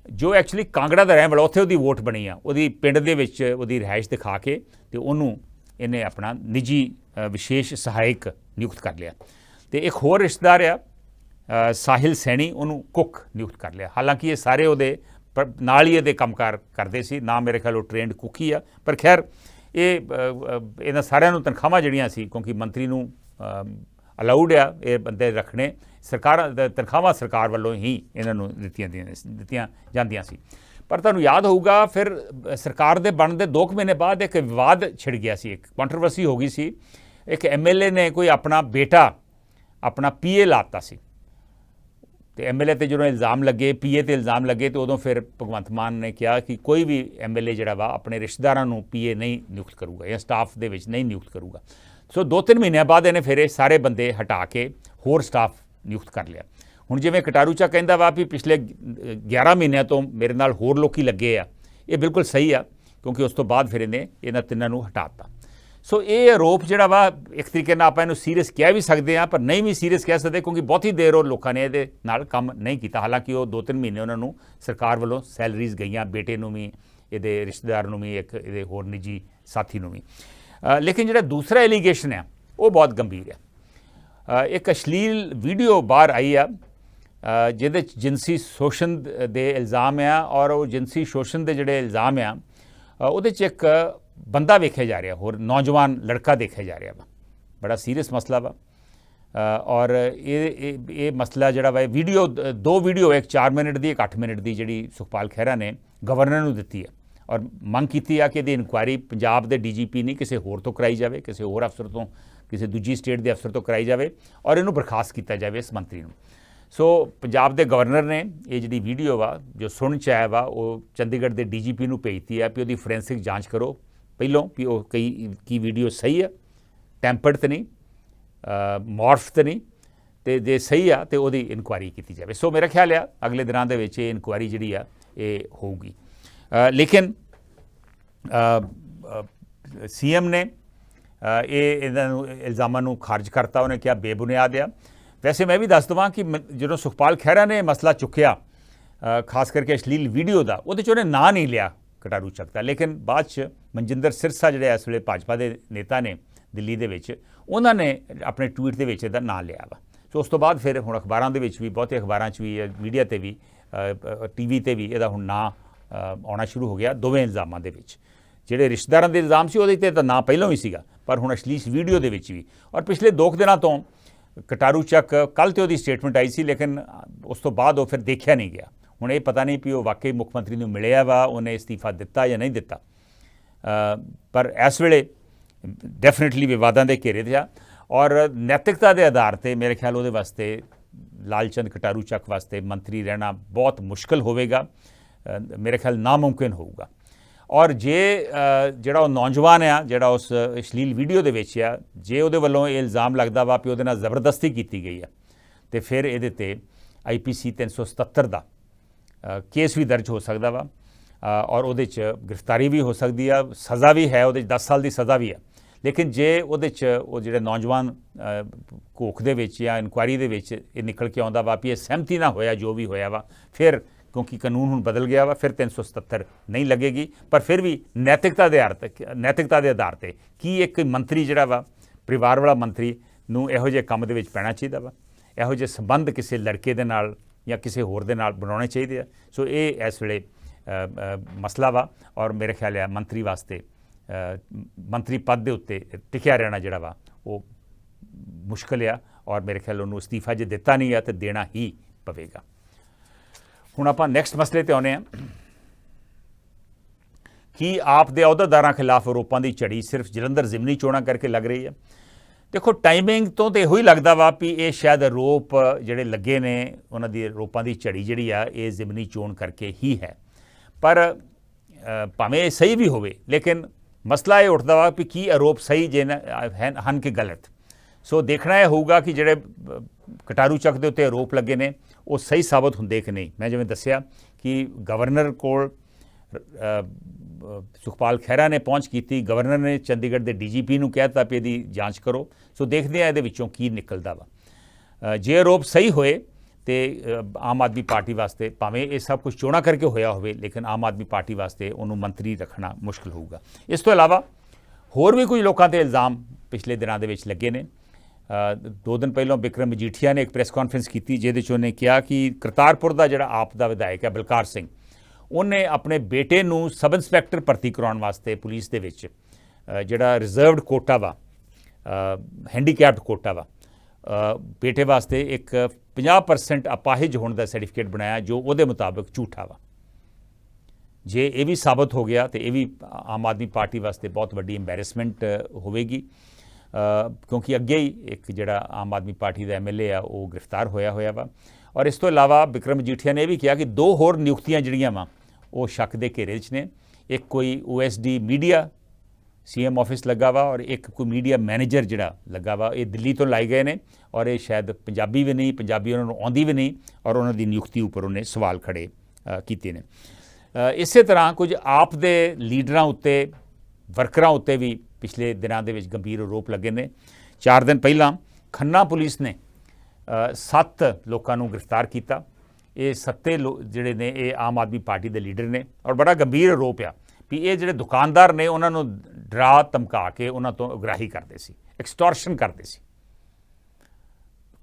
ਜੋ ਐਕਚੁਅਲੀ ਕਾਂਗੜਾ ਦਾ ਰਹਿਣ ਵਾਲਾ, ਉੱਥੇ ਉਹਦੀ ਵੋਟ ਬਣੀ ਆ, ਉਹਦੀ ਪਿੰਡ ਦੇ ਵਿੱਚ ਉਹਦੀ ਰਿਹਾਇਸ਼ ਦਿਖਾ ਕੇ ਤੇ ਉਹਨੂੰ ਇਹਨੇ ਆਪਣਾ ਨਿੱਜੀ ਵਿਸ਼ੇਸ਼ ਸਹਾਇਕ ਨਿਯੁਕਤ ਕਰ ਲਿਆ। ਤੇ ਇੱਕ ਹੋਰ ਰਿਸ਼ਤੇਦਾਰ ਆ ਸਾਹਿਲ ਸੈਣੀ, ਉਹਨੂੰ ਕੁੱਕ ਨਿਯੁਕਤ ਕਰ ਲਿਆ। ਹਾਲਾਂਕਿ ਇਹ ਸਾਰੇ ਉਹਦੇ ਨਾਲ ਹੀ ਇਹਦੇ ਕੰਮਕਾਰ ਕਰਦੇ ਸੀ, ਨਾ ਮੇਰੇ ਖਿਆਲ ਉਹ ਟ੍ਰੇਨਡ ਕੁੱਕ ਹੀ ਆ, ਪਰ ਖੈਰ ਇਹ ਇਹਨਾਂ ਸਾਰਿਆਂ ਨੂੰ ਤਨਖਾਹਾਂ ਜਿਹੜੀਆਂ ਸੀ, ਕਿਉਂਕਿ ਮੰਤਰੀ ਨੂੰ ਅਲਾਊਡ ਆ ਇਹ ਬੰਦੇ ਰੱਖਣੇ, ਸਰਕਾਰ ਤਨਖਾਹਾਂ ਸਰਕਾਰ ਵੱਲੋਂ ਹੀ ਇਹਨਾਂ ਨੂੰ ਦਿੱਤੀਆਂ ਜਾਂਦੀਆਂ ਸੀ। ਪਰ ਤੁਹਾਨੂੰ ਯਾਦ ਹੋਊਗਾ ਫਿਰ ਸਰਕਾਰ ਦੇ ਬਣਨ ਦੇ 2 ਮਹੀਨੇ ਬਾਅਦ ਇੱਕ ਵਿਵਾਦ ਛਿੜ ਗਿਆ ਸੀ, ਇੱਕ ਕੰਟਰੋਵਰਸੀ ਹੋ ਗਈ ਸੀ। ਇੱਕ MLA ਨੇ ਕੋਈ ਆਪਣਾ ਬੇਟਾ ਆਪਣਾ PA ਲਾਤਾ ਸੀ, ਤੇ MLA ਤੇ ਜਦੋਂ ਇਲਜ਼ਾਮ ਲੱਗੇ, PA ਤੇ ਇਲਜ਼ਾਮ ਲੱਗੇ, ਤੇ ਉਦੋਂ ਫਿਰ ਭਗਵੰਤ ਮਾਨ ਨੇ ਕਿਹਾ ਕਿ ਕੋਈ ਵੀ MLA ਜਿਹੜਾ ਵਾ ਆਪਣੇ ਰਿਸ਼ਤੇਦਾਰਾਂ ਨੂੰ PA ਨਹੀਂ ਨਿਯੁਕਤ ਕਰੂਗਾ ਜਾਂ ਸਟਾਫ ਦੇ ਵਿੱਚ ਨਹੀਂ ਨਿਯੁਕਤ ਕਰੂਗਾ। ਸੋ 2-3 ਮਹੀਨਿਆਂ ਬਾਅਦ ਇਹਨੇ ਫਿਰ ਇਹ ਸਾਰੇ ਬੰਦੇ ਹਟਾ ਕੇ ਹੋਰ ਸਟਾਫ ਨਿਯੁਕਤ ਕਰ ਲਿਆ। ਹੁਣ ਜਿਵੇਂ ਕਟਾਰੂ ਚੱਕ ਕਹਿੰਦਾ ਵਾ ਵੀ ਪਿਛਲੇ 11 ਮਹੀਨਿਆਂ ਤੋਂ ਮੇਰੇ ਨਾਲ ਹੋਰ ਲੋਕੀ ਲੱਗੇ ਆ, ਇਹ ਬਿਲਕੁਲ ਸਹੀ ਆ, ਕਿਉਂਕਿ ਉਸ ਤੋਂ ਬਾਅਦ ਫਿਰ ਇਹਨੇ ਇਹਨਾਂ 3 ਨੂੰ ਹਟਾ ਦਿੱਤਾ। ਸੋ ਇਹ ਆਰੋਪ ਜਿਹੜਾ ਵਾ ਇੱਕ ਤਰੀਕੇ ਨਾਲ ਆਪਾਂ ਇਹਨੂੰ ਸੀਰੀਅਸ ਕਹਿ ਵੀ ਸਕਦੇ ਹਾਂ, ਪਰ ਨਹੀਂ ਵੀ ਸੀਰੀਅਸ ਕਹਿ ਸਕਦੇ, ਕਿਉਂਕਿ ਬਹੁਤੀ ਦੇਰ ਉਹ ਲੋਕਾਂ ਨੇ ਇਹਦੇ ਨਾਲ ਕੰਮ ਨਹੀਂ ਕੀਤਾ। ਹਾਲਾਂਕਿ ਉਹ 2-3 ਮਹੀਨੇ ਉਹਨਾਂ ਨੂੰ ਸਰਕਾਰ ਵੱਲੋਂ ਸੈਲਰੀਜ਼ ਗਈਆਂ, ਬੇਟੇ ਨੂੰ ਵੀ, ਇਹਦੇ ਰਿਸ਼ਤੇਦਾਰ ਨੂੰ ਵੀ, ਇੱਕ ਇਹਦੇ ਹੋਰ ਨਿੱਜੀ ਸਾਥੀ ਨੂੰ ਵੀ। ਲੇਕਿਨ ਜਿਹੜਾ ਦੂਸਰਾ ਐਲੀਗੇਸ਼ਨ ਆ ਉਹ ਬਹੁਤ ਗੰਭੀਰ ਆ। ਇੱਕ ਅਸ਼ਲੀਲ ਵੀਡੀਓ ਬਾਹਰ ਆਈ ਆ ਜਿਹਦੇ 'ਚ ਜਿਨਸੀ ਸ਼ੋਸ਼ਣ ਦੇ ਇਲਜ਼ਾਮ ਆ, ਔਰ ਉਹ ਜਿਨਸੀ ਸ਼ੋਸ਼ਣ ਦੇ ਜਿਹੜੇ ਇਲਜ਼ਾਮ ਆ ਉਹਦੇ 'ਚ ਇੱਕ ਬੰਦਾ ਵੇਖਿਆ ਜਾ ਰਿਹਾ, ਹੋਰ ਨੌਜਵਾਨ ਲੜਕਾ ਦੇਖਿਆ ਜਾ ਰਿਹਾ ਵਾ। ਬੜਾ ਸੀਰੀਅਸ ਮਸਲਾ ਵਾ, ਔਰ ਇਹ ਮਸਲਾ ਜਿਹੜਾ ਵਾ, ਵੀਡੀਓ 2 ਵੀਡੀਓ, ਇੱਕ 4 ਮਿੰਟ ਦੀ, ਇੱਕ 8 ਮਿੰਟ ਦੀ, ਜਿਹੜੀ ਸੁਖਪਾਲ ਖਹਿਰਾ ਨੇ ਗਵਰਨਰ ਨੂੰ ਦਿੱਤੀ ਹੈ, ਔਰ ਮੰਗ ਕੀਤੀ ਆ ਕਿ ਇਹਦੀ ਇਨਕੁਆਇਰੀ ਪੰਜਾਬ ਦੇ DGP ਨਹੀਂ ਕਿਸੇ ਹੋਰ ਤੋਂ ਕਰਾਈ ਜਾਵੇ, ਕਿਸੇ ਹੋਰ ਅਫਸਰ ਤੋਂ, ਕਿਸੇ ਦੂਜੀ ਸਟੇਟ ਦੇ ਅਫਸਰ ਤੋਂ ਕਰਾਈ ਜਾਵੇ, ਔਰ ਇਹਨੂੰ ਬਰਖਾਸਤ ਕੀਤਾ ਜਾਵੇ ਇਸ ਮੰਤਰੀ ਨੂੰ। ਸੋ ਪੰਜਾਬ ਦੇ ਗਵਰਨਰ ਨੇ ਇਹ ਜਿਹੜੀ ਵੀਡੀਓ ਵਾ ਜੋ ਸੁਣ 'ਚ ਆਇਆ ਵਾ, ਉਹ ਚੰਡੀਗੜ੍ਹ ਦੇ DGP ਨੂੰ ਭੇਜਤੀ ਆ ਵੀ ਉਹਦੀ ਫੋਰੈਂਸਿਕ ਜਾਂਚ ਕਰੋ ਪਹਿਲੋਂ, ਵੀ ਉਹ ਕੀ ਵੀਡੀਓ ਸਹੀ ਆ, ਟੈਂਪਰਡ ਤਾਂ ਨਹੀਂ, ਮੌਰਫ ਤਾਂ ਨਹੀਂ, ਤੇ ਜੇ ਸਹੀ ਆ ਤੇ ਉਹਦੀ ਇਨਕੁਆਇਰੀ ਕੀਤੀ ਜਾਵੇ। ਸੋ ਮੇਰਾ ਖਿਆਲ ਆ ਅਗਲੇ ਦਿਨਾਂ ਦੇ ਵਿੱਚ ਇਹ ਇਨਕੁਆਇਰੀ ਜਿਹੜੀ ਆ ਇਹ ਹੋਊਗੀ। ਲੇਕਿਨ CM ਨੇ ਇਹਨਾਂ ਨੂੰ ਇਲਜ਼ਾਮਾਂ ਨੂੰ ਖਾਰਜ ਕਰਤਾ, ਉਹਨੇ ਕਿਹਾ ਬੇਬੁਨਿਆਦ ਆ। ਵੈਸੇ ਮੈਂ ਵੀ ਦੱਸ ਦੇਵਾਂ ਕਿ ਜਦੋਂ ਸੁਖਪਾਲ ਖਹਿਰਾ ਨੇ ਮਸਲਾ ਚੁੱਕਿਆ, ਖਾਸ ਕਰਕੇ ਅਸ਼ਲੀਲ ਵੀਡੀਓ ਦਾ, ਉਹਦੇ 'ਚ ਉਹਨੇ ਨਾਂ ਨਹੀਂ ਲਿਆ ਕਟਾਰੂ ਚੱਕ ਦਾ, ਲੇਕਿਨ ਬਾਅਦ 'ਚ ਮਨਜਿੰਦਰ ਸਿਰਸਾ ਜਿਹੜੇ ਇਸ ਵੇਲੇ ਭਾਜਪਾ ਦੇ ਨੇਤਾ ਨੇ ਦਿੱਲੀ ਦੇ ਵਿੱਚ, ਉਹਨਾਂ ਨੇ ਆਪਣੇ ਟਵੀਟ ਦੇ ਵਿੱਚ ਇਹਦਾ ਨਾਂ ਲਿਆ ਵਾ। ਸੋ ਉਸ ਤੋਂ ਬਾਅਦ ਫਿਰ ਹੁਣ ਅਖਬਾਰਾਂ ਦੇ ਵਿੱਚ ਵੀ, ਬਹੁਤੇ ਅਖਬਾਰਾਂ 'ਚ ਵੀ, ਮੀਡੀਆ 'ਤੇ ਵੀ, TV 'ਤੇ ਵੀ ਇਹਦਾ ਹੁਣ ਨਾਂ ਆਉਣਾ ਸ਼ੁਰੂ ਹੋ ਗਿਆ। ਦੋਵੇਂ ਇਲਜ਼ਾਮਾਂ ਦੇ ਵਿੱਚ ਜਿਹੜੇ ਰਿਸ਼ਤੇਦਾਰਾਂ ਦੇ ਇਲਜ਼ਾਮ ਸੀ ਉਹਦੇ 'ਤੇ ਤਾਂ ਨਾਂ ਪਹਿਲਾਂ ਹੀ ਸੀਗਾ, ਪਰ ਹੁਣ ਅਸ਼ਲੀਲ ਵੀਡੀਓ ਦੇ ਵਿੱਚ ਵੀ। ਔਰ ਪਿਛਲੇ 2 ਦਿਨਾਂ ਤੋਂ ਕਟਾਰੂ ਚੱਕ, ਕੱਲ੍ਹ ਤੇ ਉਹਦੀ ਸਟੇਟਮੈਂਟ ਆਈ ਸੀ, ਲੇਕਿਨ ਉਸ ਤੋਂ ਬਾਅਦ ਉਹ ਫਿਰ ਦੇਖਿਆ ਨਹੀਂ ਗਿਆ। ਹੁਣ ਇਹ ਪਤਾ ਨਹੀਂ ਵੀ ਉਹ ਵਾਕਈ ਮੁੱਖ ਮੰਤਰੀ ਨੂੰ ਮਿਲਿਆ ਵਾ, ਉਹਨੇ ਅਸਤੀਫਾ ਦਿੱਤਾ ਜਾਂ ਨਹੀਂ ਦਿੱਤਾ, ਪਰ ਇਸ ਵੇਲੇ ਡੈਫੀਨਿਟਲੀ ਵਿਵਾਦਾਂ ਦੇ ਘੇਰੇ 'ਤੇ ਆ ਔਰ ਨੈਤਿਕਤਾ ਦੇ ਆਧਾਰ 'ਤੇ ਮੇਰੇ ਖਿਆਲ ਉਹਦੇ ਵਾਸਤੇ ਲਾਲਚੰਦ ਕਟਾਰੂ ਚੱਕ ਵਾਸਤੇ ਮੰਤਰੀ ਰਹਿਣਾ ਬਹੁਤ ਮੁਸ਼ਕਲ ਹੋਵੇਗਾ, ਮੇਰੇ ਖਿਆਲ ਨਾਮੁਮਕਿਨ ਹੋਊਗਾ। ਔਰ ਜੇ ਜਿਹੜਾ ਉਹ ਨੌਜਵਾਨ ਆ ਜਿਹੜਾ ਉਸ ਅਸ਼ਲੀਲ ਵੀਡੀਓ ਦੇ ਵਿੱਚ ਆ, ਜੇ ਉਹਦੇ ਵੱਲੋਂ ਇਹ ਇਲਜ਼ਾਮ ਲੱਗਦਾ ਵਾ ਕਿ ਉਹਦੇ ਨਾਲ ਜ਼ਬਰਦਸਤੀ ਕੀਤੀ ਗਈ ਆ ਤੇ ਫਿਰ ਇਹਦੇ ਤੇ IPC 377 ਦਾ ਕੇਸ ਵੀ ਦਰਜ ਹੋ ਸਕਦਾ ਵਾ ਔਰ ਉਹਦੇ 'ਚ ਗ੍ਰਿਫਤਾਰੀ ਵੀ ਹੋ ਸਕਦੀ ਆ, ਸਜ਼ਾ ਵੀ ਹੈ ਉਹਦੇ 'ਚ, 10 ਸਾਲ ਦੀ ਸਜ਼ਾ ਵੀ ਆ। ਲੇਕਿਨ ਜੇ ਉਹਦੇ 'ਚ ਉਹ ਜਿਹੜੇ ਨੌਜਵਾਨ ਘੋਖ ਦੇ ਵਿੱਚ ਜਾਂ ਇਨਕੁਆਇਰੀ ਦੇ ਵਿੱਚ ਇਹ ਨਿਕਲ ਕੇ ਆਉਂਦਾ ਵਾ ਵੀ ਇਹ ਸਹਿਮਤੀ ਨਾ ਹੋਇਆ ਜੋ ਵੀ ਹੋਇਆ ਵਾ, ਫਿਰ ਕਿਉਂਕਿ ਕਾਨੂੰਨ ਹੁਣ ਬਦਲ ਗਿਆ ਵਾ, ਫਿਰ 377 ਨਹੀਂ ਲੱਗੇਗੀ। ਪਰ ਫਿਰ ਵੀ ਨੈਤਿਕਤਾ ਦੇ ਆਧਾਰ 'ਤੇ ਕੀ ਇੱਕ ਮੰਤਰੀ ਜਿਹੜਾ ਵਾ ਪਰਿਵਾਰ ਵਾਲਾ ਮੰਤਰੀ ਨੂੰ ਇਹੋ ਜਿਹੇ ਕੰਮ ਦੇ ਵਿੱਚ ਪੈਣਾ ਚਾਹੀਦਾ ਵਾ, ਇਹੋ ਜਿਹੇ ਸੰਬੰਧ ਕਿਸੇ ਲੜਕੇ ਦੇ ਨਾਲ ਜਾਂ ਕਿਸੇ ਹੋਰ ਦੇ ਨਾਲ ਬਣਾਉਣੇ ਚਾਹੀਦੇ ਆ। ਸੋ ਇਹ ਇਸ ਵੇਲੇ ਮਸਲਾ ਵਾ ਔਰ ਮੇਰੇ ਖਿਆਲ ਆ ਮੰਤਰੀ ਵਾਸਤੇ ਮੰਤਰੀ ਪਦ ਦੇ ਉੱਤੇ ਟਿਕਿਆ ਰਹਿਣਾ ਜਿਹੜਾ ਵਾ ਉਹ ਮੁਸ਼ਕਲ ਆ ਔਰ ਮੇਰੇ ਖਿਆਲ ਉਹਨੂੰ ਅਸਤੀਫਾ ਜੇ ਦਿੱਤਾ ਨਹੀਂ ਆ ਤਾਂ ਦੇਣਾ ਹੀ ਪਵੇਗਾ। ਹੁਣ ਆਪਾਂ ਨੈਕਸਟ ਮਸਲੇ ਤੇ ਆਉਂਦੇ ਹਾਂ ਕਿ ਆਪ ਦੇ ਅਹੁਦੇਦਾਰਾਂ ਖਿਲਾਫ ਆਰੋਪਾਂ ਦੀ ਝੜੀ ਸਿਰਫ ਜਲੰਧਰ ਜ਼ਿਮਨੀ ਚੋਣਾਂ ਕਰਕੇ ਲੱਗ ਰਹੀ ਹੈ। ਦੇਖੋ ਟਾਈਮਿੰਗ ਤੋਂ ਤਾਂ ਇਹੋ ਹੀ ਲੱਗਦਾ ਵਾ ਵੀ ਇਹ ਸ਼ਾਇਦ ਆਰੋਪ ਜਿਹੜੇ ਲੱਗੇ ਨੇ ਉਹਨਾਂ ਦੀ ਆਰੋਪਾਂ ਦੀ ਝੜੀ ਜਿਹੜੀ ਆ ਇਹ ਜ਼ਿਮਨੀ ਚੋਣ ਕਰਕੇ ਹੀ ਹੈ। ਪਰ ਭਾਵੇਂ ਇਹ ਸਹੀ ਵੀ ਹੋਵੇ ਲੇਕਿਨ ਮਸਲਾ ਇਹ ਉੱਠਦਾ ਵਾ ਵੀ ਕੀ ਆਰੋਪ ਸਹੀ ਜੇ ਹਨ ਕਿ ਗਲਤ। ਸੋ ਦੇਖਣਾ ਇਹ ਹੋਊਗਾ ਕਿ ਜਿਹੜੇ ਕਟਾਰੂ ਚੱਕ ਦੇ ਉੱਤੇ ਆਰੋਪ ਲੱਗੇ ਨੇ ਉਹ ਸਹੀ ਸਾਬਤ ਹੁੰਦੇ ਕਿ ਨਹੀਂ। ਮੈਂ ਜਿਵੇਂ ਦੱਸਿਆ ਕਿ ਗਵਰਨਰ ਕੋਲ ਸੁਖਪਾਲ ਖਹਿਰਾ ਨੇ ਪਹੁੰਚ ਕੀਤੀ, ਗਵਰਨਰ ਨੇ ਚੰਡੀਗੜ੍ਹ ਦੇ DGP ਨੂੰ ਕਹਿ ਦਿੱਤਾ ਵੀ ਇਹਦੀ ਜਾਂਚ ਕਰੋ। ਸੋ ਦੇਖਦੇ ਆ ਇਹਦੇ ਵਿੱਚੋਂ ਕੀ ਨਿਕਲਦਾ ਵਾ। ਜੇ ਆਰੋਪ ਸਹੀ ਹੋਏ ਤੇ ਆਮ ਆਦਮੀ ਪਾਰਟੀ ਵਾਸਤੇ ਭਾਵੇਂ ਇਹ ਸਭ ਕੁਝ ਚੋਣਾਂ ਕਰਕੇ ਹੋਇਆ ਹੋਵੇ ਲੇਕਿਨ ਆਮ ਆਦਮੀ ਪਾਰਟੀ ਵਾਸਤੇ ਉਹਨੂੰ ਮੰਤਰੀ ਰੱਖਣਾ ਮੁਸ਼ਕਲ ਹੋਊਗਾ। ਇਸ ਤੋਂ ਇਲਾਵਾ ਹੋਰ ਵੀ ਕੁਝ ਲੋਕਾਂ ਤੇ ਇਲਜ਼ਾਮ ਪਿਛਲੇ ਦਿਨਾਂ ਦੇ ਵਿੱਚ ਲੱਗੇ ਨੇ। 2 ਦਿਨ ਪਹਿਲਾਂ ਬਿਕਰਮ ਮਜੀਠੀਆ ਨੇ ਇੱਕ ਪ੍ਰੈਸ ਕਾਨਫਰੰਸ ਕੀਤੀ ਜਿਹਦੇ 'ਚ ਉਹਨੇ ਕਿਹਾ ਕਿ ਕਰਤਾਰਪੁਰ ਦਾ ਜਿਹੜਾ ਆਪ ਦਾ ਵਿਧਾਇਕ ਹੈ ਬਲਕਾਰ ਸਿੰਘ, ਉਹਨੇ ਆਪਣੇ ਬੇਟੇ ਨੂੰ ਸਬ ਇੰਸਪੈਕਟਰ ਭਰਤੀ ਕਰਾਉਣ ਵਾਸਤੇ ਪੁਲਿਸ ਦੇ ਵਿੱਚ ਜਿਹੜਾ ਰਿਜ਼ਰਵਡ ਕੋਟਾ ਵਾ, ਹੈਂਡੀਕੈਪਡ ਕੋਟਾ ਵਾ, ਬੇਟੇ ਵਾਸਤੇ ਇੱਕ 50% ਅਪਾਹਿਜ ਹੋਣ ਦਾ ਸਰਟੀਫਿਕੇਟ ਬਣਾਇਆ ਜੋ ਉਹਦੇ ਮੁਤਾਬਕ ਝੂਠਾ ਵਾ। ਜੇ ਇਹ ਵੀ ਸਾਬਤ ਹੋ ਗਿਆ ਤੇ ਇਹ ਵੀ ਆਮ ਆਦਮੀ ਪਾਰਟੀ ਵਾਸਤੇ ਬਹੁਤ ਵੱਡੀ ਐਮਬੈਰਸਮੈਂਟ ਹੋਵੇਗੀ ਕਿਉਂਕਿ ਅੱਗੇ ਹੀ ਇੱਕ ਜਿਹੜਾ ਆਮ ਆਦਮੀ ਪਾਰਟੀ ਦਾ MLA ਆ ਉਹ ਗ੍ਰਿਫਤਾਰ ਹੋਇਆ ਵਾ। ਔਰ ਇਸ ਤੋਂ ਇਲਾਵਾ ਬਿਕਰਮ ਮਜੀਠੀਆ ਨੇ ਇਹ ਵੀ ਕਿਹਾ ਕਿ 2 ਹੋਰ ਨਿਯੁਕਤੀਆਂ ਜਿਹੜੀਆਂ ਵਾ ਉਹ ਸ਼ੱਕ ਦੇ ਘੇਰੇ 'ਚ ਨੇ। ਇੱਕ ਕੋਈ OSD ਮੀਡੀਆ CM ਆਫਿਸ ਲੱਗਾ ਵਾ ਔਰ ਇੱਕ ਕੋਈ ਮੀਡੀਆ ਮੈਨੇਜਰ ਜਿਹੜਾ ਲੱਗਾ ਵਾ। ਇਹ ਦਿੱਲੀ ਤੋਂ ਲਾਏ ਗਏ ਨੇ ਔਰ ਇਹ ਸ਼ਾਇਦ ਪੰਜਾਬੀ ਵੀ ਨਹੀਂ, ਪੰਜਾਬੀ ਉਹਨਾਂ ਨੂੰ ਆਉਂਦੀ ਵੀ ਨਹੀਂ ਔਰ ਉਹਨਾਂ ਦੀ ਨਿਯੁਕਤੀ ਉੱਪਰ ਉਹਨੇ ਸਵਾਲ ਖੜੇ ਕੀਤੇ ਨੇ। ਇਸੇ ਤਰ੍ਹਾਂ ਕੁਝ ਆਪ ਦੇ ਲੀਡਰਾਂ ਉੱਤੇ, ਵਰਕਰਾਂ ਉੱਤੇ ਵੀ ਪਿਛਲੇ ਦਿਨਾਂ ਦੇ ਵਿੱਚ ਗੰਭੀਰ ਆਰੋਪ ਲੱਗੇ ਨੇ। 4 ਦਿਨ ਪਹਿਲਾਂ ਖੰਨਾ ਪੁਲਿਸ ਨੇ 7 ਲੋਕਾਂ ਨੂੰ ਗ੍ਰਿਫਤਾਰ ਕੀਤਾ। ਇਹ 7 ਜਿਹੜੇ ਨੇ ਇਹ ਆਮ ਆਦਮੀ ਪਾਰਟੀ ਦੇ ਲੀਡਰ ਨੇ ਔਰ ਬੜਾ ਗੰਭੀਰ ਆਰੋਪ ਆ ਵੀ ਇਹ ਜਿਹੜੇ ਦੁਕਾਨਦਾਰ ਨੇ ਉਹਨਾਂ ਨੂੰ ਡਰਾ ਧਮਕਾ ਕੇ ਉਹਨਾਂ ਤੋਂ ਉਗਰਾਹੀ ਕਰਦੇ ਸੀ, ਐਕਸਟੋਰਸ਼ਨ ਕਰਦੇ ਸੀ।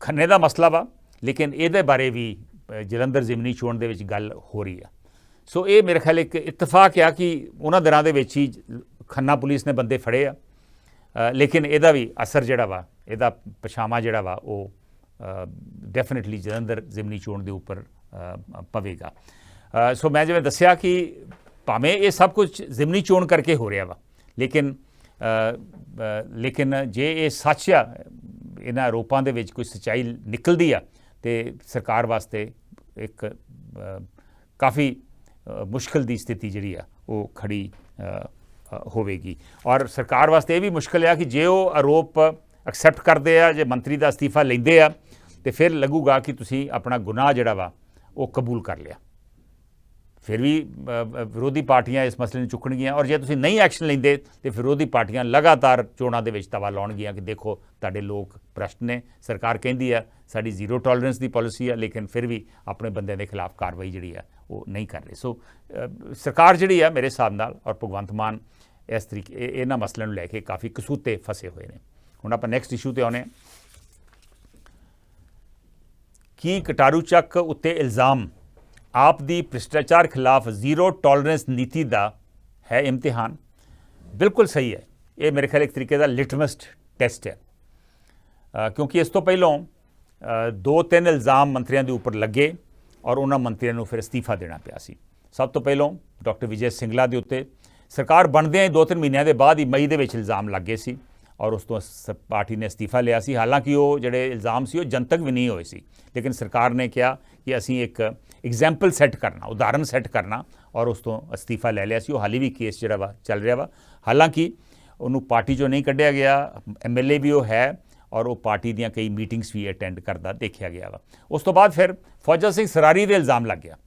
ਖੰਨੇ ਦਾ ਮਸਲਾ ਵਾ ਲੇਕਿਨ ਇਹਦੇ ਬਾਰੇ ਵੀ ਜਲੰਧਰ ਜ਼ਿਮਨੀ ਚੋਣ ਦੇ ਵਿੱਚ ਗੱਲ ਹੋ ਰਹੀ ਆ। ਸੋ ਇਹ ਮੇਰੇ ਖਿਆਲ ਇੱਕ ਇਤਫਾਕ ਆ ਕਿ ਉਹਨਾਂ ਦਿਨਾਂ ਦੇ ਵਿੱਚ ਹੀ ਖੰਨਾ ਪੁਲਿਸ ਨੇ ਬੰਦੇ ਫੜੇ ਆ ਲੇਕਿਨ ਇਹਦਾ ਵੀ ਅਸਰ ਜਿਹੜਾ ਵਾ, ਇਹਦਾ ਪਛਾਵਾਂ ਜਿਹੜਾ ਵਾ ਉਹ ਡੈਫੀਨਿਟਲੀ ਜਲੰਧਰ ਜ਼ਿਮਨੀ ਚੋਣ ਦੇ ਉੱਪਰ ਪਵੇਗਾ। ਸੋ ਮੈਂ ਜਿਵੇਂ ਦੱਸਿਆ ਕਿ ਭਾਵੇਂ ਇਹ ਸਭ ਕੁਝ ਜ਼ਿਮਨੀ ਚੋਣ ਕਰਕੇ ਹੋ ਰਿਹਾ ਵਾ ਲੇਕਿਨ ਜੇ ਇਹ ਸੱਚ ਆ, ਇਹਨਾਂ ਆਰੋਪਾਂ ਦੇ ਵਿੱਚ ਕੋਈ ਸੱਚਾਈ ਨਿਕਲਦੀ ਆ ਤੇ ਸਰਕਾਰ ਵਾਸਤੇ ਇੱਕ ਕਾਫੀ ਮੁਸ਼ਕਲ ਦੀ ਸਥਿਤੀ ਜਿਹੜੀ ਆ ਉਹ ਖੜੀ ਹੋਵੇਗੀ। ਔਰ ਸਰਕਾਰ ਵਾਸਤੇ ਇਹ ਵੀ ਮੁਸ਼ਕਲ ਆ ਕਿ ਜੇ ਉਹ ਆਰੋਪ ਐਕਸੈਪਟ ਕਰਦੇ ਆ, ਜੇ ਮੰਤਰੀ ਦਾ ਅਸਤੀਫਾ ਲੈਂਦੇ ਆ ਤੇ ਫਿਰ ਲੱਗੂਗਾ ਕਿ ਤੁਸੀਂ ਆਪਣਾ ਗੁਨਾਹ ਜਿਹੜਾ ਵਾ ਉਹ ਕਬੂਲ ਕਰ ਲਿਆ। ਫਿਰ ਵੀ ਵਿਰੋਧੀ ਪਾਰਟੀਆਂ ਇਸ ਮਸਲੇ ਨੂੰ ਚੁੱਕਣਗੀਆਂ ਔਰ ਜੇ ਤੁਸੀਂ ਨਹੀਂ ਐਕਸ਼ਨ ਲੈਂਦੇ ਤੇ ਵਿਰੋਧੀ ਪਾਰਟੀਆਂ ਲਗਾਤਾਰ ਚੋਣਾਂ ਦੇ ਵਿੱਚ ਤਵਾ ਲਾਉਣਗੀਆਂ ਕਿ ਦੇਖੋ ਤੁਹਾਡੇ ਲੋਕ ਭ੍ਰਸ਼ਟ ਨੇ। ਸਰਕਾਰ ਕਹਿੰਦੀ ਆ ਸਾਡੀ 0 ਟੋਲਰੈਂਸ ਦੀ ਪਾਲਿਸੀ ਆ ਲੇਕਿਨ ਫਿਰ ਵੀ ਆਪਣੇ ਬੰਦਿਆਂ ਦੇ ਖਿਲਾਫ ਕਾਰਵਾਈ ਜਿਹੜੀ ਆ ਉਹ ਨਹੀਂ ਕਰ ਰਹੇ। ਸੋ ਸਰਕਾਰ ਜਿਹੜੀ ਆ ਮੇਰੇ ਹਿਸਾਬ ਨਾਲ ਔਰ ਭਗਵੰਤ ਮਾਨ ਇਸ ਤਰੀਕੇ ਇਹਨਾਂ ਮਸਲਿਆਂ ਨੂੰ ਲੈ ਕੇ ਕਾਫੀ ਕਸੂਤੇ ਫਸੇ ਹੋਏ ਨੇ। ਹੁਣ ਆਪਾਂ ਨੈਕਸਟ ਇਸ਼ੂ ਤੇ ਆਉਂਦੇ ਹਾਂ ਕਿ ਕਟਾਰੂ ਚੱਕ ਉੱਤੇ ਇਲਜ਼ਾਮ ਆਪ ਦੀ ਭ੍ਰਿਸ਼ਟਾਚਾਰ ਖਿਲਾਫ 0 ਟੋਲਰੈਂਸ ਨੀਤੀ ਦਾ ਹੈ ਇਮਤਿਹਾਨ। ਬਿਲਕੁਲ ਸਹੀ ਹੈ। ਇਹ ਮੇਰੇ ਖਿਆਲ ਇੱਕ ਤਰੀਕੇ ਦਾ ਲਿਟਮਸ ਟੈਸਟ ਹੈ ਕਿਉਂਕਿ ਇਸ ਤੋਂ ਪਹਿਲਾਂ 2-3 ਇਲਜ਼ਾਮ ਮੰਤਰੀਆਂ ਦੇ ਉੱਪਰ ਲੱਗੇ ਔਰ ਉਹਨਾਂ ਮੰਤਰੀਆਂ ਨੂੰ ਫਿਰ ਅਸਤੀਫਾ ਦੇਣਾ ਪਿਆ ਸੀ। ਸਭ ਤੋਂ ਪਹਿਲਾਂ ਡਾਕਟਰ ਵਿਜੇ ਸਿੰਗਲਾ ਦੇ ਉੱਤੇ ਸਰਕਾਰ ਬਣਦਿਆਂ ਹੀ 2-3 ਮਹੀਨਿਆਂ ਦੇ ਬਾਅਦ ਹੀ ਮਈ ਦੇ ਵਿੱਚ ਇਲਜ਼ਾਮ ਲੱਗ ਗਏ ਸੀ ਔਰ ਉਸ ਤੋਂ ਪਾਰਟੀ ਨੇ ਅਸਤੀਫਾ ਲਿਆ ਸੀ। ਹਾਲਾਂਕਿ ਉਹ ਜਿਹੜੇ ਇਲਜ਼ਾਮ ਸੀ ਉਹ ਜਨਤਕ ਵੀ ਨਹੀਂ ਹੋਏ ਸੀ, ਲੇਕਿਨ ਸਰਕਾਰ ਨੇ ਕਿਹਾ ਕਿ ਅਸੀਂ ਇੱਕ ਐਗਜ਼ਾਮਪਲ ਸੈੱਟ ਕਰਨਾ, ਉਦਾਹਰਨ ਸੈੱਟ ਕਰਨਾ, ਔਰ ਉਸ ਤੋਂ ਅਸਤੀਫਾ ਲੈ ਲਿਆ ਸੀ। ਉਹ ਹਾਲੇ ਵੀ ਕੇਸ ਜਿਹੜਾ ਵਾ ਚੱਲ ਰਿਹਾ ਵਾ। ਹਾਲਾਂਕਿ ਉਹਨੂੰ ਪਾਰਟੀ 'ਚੋਂ ਨਹੀਂ ਕੱਢਿਆ ਗਿਆ, MLA ਵੀ ਉਹ ਹੈ ਔਰ ਉਹ ਪਾਰਟੀ ਦੀਆਂ ਕਈ ਮੀਟਿੰਗਸ ਵੀ ਅਟੈਂਡ ਕਰਦਾ ਦੇਖਿਆ ਗਿਆ ਵਾ। ਉਸ ਤੋਂ ਬਾਅਦ ਫਿਰ ਫੌਜਾ ਸਿੰਘ ਸਰਾਰੀ ਦੇ ਇਲਜ਼ਾਮ ਲੱਗ ਗਿਆ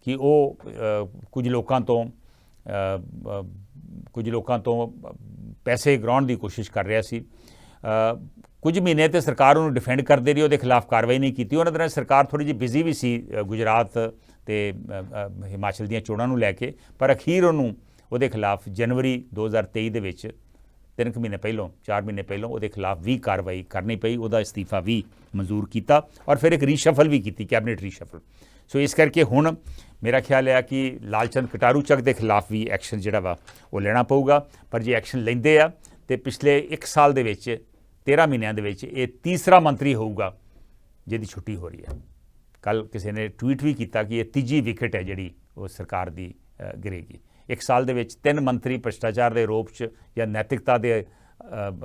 ਕਿ ਉਹ ਕੁਝ ਲੋਕਾਂ ਤੋਂ ਪੈਸੇ ਗਰਾਉਣ ਦੀ ਕੋਸ਼ਿਸ਼ ਕਰ ਰਿਹਾ ਸੀ। ਕੁਝ ਮਹੀਨੇ ਤੇ ਸਰਕਾਰ ਉਹਨੂੰ ਡਿਫੈਂਡ ਕਰਦੇ ਰਹੀ, ਉਹਦੇ ਖਿਲਾਫ ਕਾਰਵਾਈ ਨਹੀਂ ਕੀਤੀ। ਉਹਨਾਂ ਦਿਨਾਂ ਸਰਕਾਰ ਥੋੜ੍ਹੀ ਜਿਹੀ ਬਿਜ਼ੀ ਵੀ ਸੀ ਗੁਜਰਾਤ ਤੇ ਹਿਮਾਚਲ ਦੀਆਂ ਚੋਣਾਂ ਨੂੰ ਲੈ ਕੇ, ਪਰ ਅਖੀਰ ਉਹਦੇ ਖਿਲਾਫ ਜਨਵਰੀ 2023 ਦੇ ਵਿੱਚ 3 ਮਹੀਨੇ ਪਹਿਲੋਂ 4 ਮਹੀਨੇ ਪਹਿਲੋਂ ਉਹਦੇ ਖਿਲਾਫ ਵੀ ਕਾਰਵਾਈ ਕਰਨੀ ਪਈ, ਉਹਦਾ ਇਸਤੀਫਾ ਵੀ ਮਨਜ਼ੂਰ ਕੀਤਾ ਔਰ ਫਿਰ ਇੱਕ ਰੀਸ਼ਫਲ ਵੀ ਕੀਤੀ, ਕੈਬਨਿਟ ਰੀਸ਼ਫਲ। ਸੋ ਇਸ ਕਰਕੇ ਹੁਣ ਮੇਰਾ ਖਿਆਲ ਹੈ ਕਿ ਲਾਲਚੰਦ ਕਟਾਰੂ ਚੱਕ ਦੇ ਖਿਲਾਫ ਵੀ ਐਕਸ਼ਨ ਜਿਹੜਾ ਵਾ ਉਹ ਲੈਣਾ ਪਊਗਾ। ਪਰ ਜੇ ਐਕਸ਼ਨ ਲੈਂਦੇ ਆ ਤੇ ਪਿਛਲੇ 1 ਸਾਲ ਦੇ ਵਿੱਚ 13 ਮਹੀਨਿਆਂ ਦੇ ਵਿੱਚ ਇਹ ਤੀਸਰਾ ਮੰਤਰੀ ਹੋਊਗਾ ਜਿਹਦੀ ਛੁੱਟੀ ਹੋ ਰਹੀ ਹੈ। ਕੱਲ੍ਹ ਕਿਸੇ ਨੇ ਟਵੀਟ ਵੀ ਕੀਤਾ ਕਿ ਇਹ ਤੀਜੀ ਵਿਕਟ ਹੈ ਜਿਹੜੀ ਉਹ ਸਰਕਾਰ ਦੀ ਗਿਰੇਗੀ। 1 ਸਾਲ ਦੇ ਵਿੱਚ 3 ਮੰਤਰੀ ਭ੍ਰਿਸ਼ਟਾਚਾਰ ਦੇ ਆਰੋਪ 'ਚ ਜਾਂ ਨੈਤਿਕਤਾ ਦੇ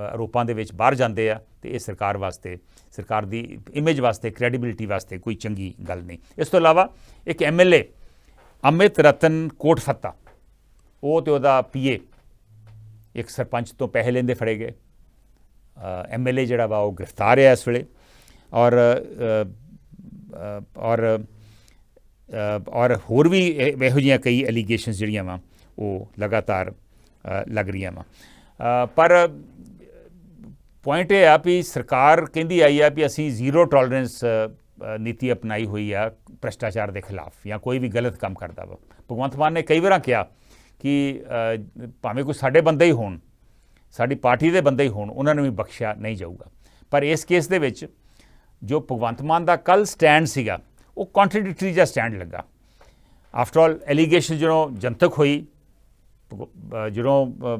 ਆਰੋਪਾਂ ਦੇ ਵਿੱਚ ਬਾਹਰ ਜਾਂਦੇ ਆ ਤੇ ਇਹ ਸਰਕਾਰ ਵਾਸਤੇ, ਸਰਕਾਰ ਦੀ ਇਮੇਜ ਵਾਸਤੇ, ਕ੍ਰੈਡੀਬਿਲਿਟੀ ਵਾਸਤੇ ਕੋਈ ਚੰਗੀ ਗੱਲ ਨਹੀਂ। ਇਸ ਤੋਂ ਇਲਾਵਾ ਇੱਕ MLA ਅਮਿਤ ਰਤਨ ਕੋਟਫੱਤਾ, ਉਹ ਤੇ ਉਹਦਾ PA ਇੱਕ ਸਰਪੰਚ ਤੋਂ ਪੈਸੇ ਲੈਂਦੇ ਫੜੇ ਗਏ। MLA ਜਿਹੜਾ ਵਾ ਉਹ ਗ੍ਰਿਫਤਾਰ ਹੈ ਇਸ ਵੇਲੇ ਔਰ ਹੋਰ ਵੀ ਇਹੋ ਜਿਹੀਆਂ ਕਈ ਐਲੀਗੇਸ਼ਨਸ ਜਿਹੜੀਆਂ ਵਾ ਉਹ ਲਗਾਤਾਰ ਲੱਗ ਰਹੀਆਂ ਵਾ। ਪਰ ਪੁਆਇੰਟ ਇਹ ਆ ਵੀ ਸਰਕਾਰ ਕਹਿੰਦੀ ਆਈ ਆ ਵੀ ਅਸੀਂ ਜ਼ੀਰੋ ਟੋਲਰੈਂਸ ਨੀਤੀ ਅਪਣਾਈ ਹੋਈ ਆ ਭ੍ਰਿਸ਼ਟਾਚਾਰ ਦੇ ਖਿਲਾਫ ਜਾਂ ਕੋਈ ਵੀ ਗਲਤ ਕੰਮ ਕਰਦਾ ਵਾ। ਭਗਵੰਤ ਮਾਨ ਨੇ ਕਈ ਵਾਰਾਂ ਕਿਹਾ ਕਿ ਭਾਵੇਂ ਕੋਈ ਸਾਡੇ ਬੰਦੇ ਹੀ ਹੋਣ, ਸਾਡੀ ਪਾਰਟੀ ਦੇ ਬੰਦੇ ਹੀ ਹੋਣ, ਉਹਨਾਂ ਨੂੰ ਵੀ ਬਖਸ਼ਿਆ ਨਹੀਂ ਜਾਊਗਾ। ਪਰ ਇਸ ਕੇਸ ਦੇ ਵਿੱਚ ਜੋ ਭਗਵੰਤ ਮਾਨ ਦਾ ਕੱਲ੍ਹ ਸਟੈਂਡ ਸੀਗਾ ਉਹ ਕੰਟਰਡਿਕਟਰੀ ਜਿਹਾ ਸਟੈਂਡ ਲੱਗਾ। ਆਫਟਰ ਆਲ ਐਲੀਗੇਸ਼ਨ ਜਦੋਂ ਜਨਤਕ ਹੋਈ, ਜਦੋਂ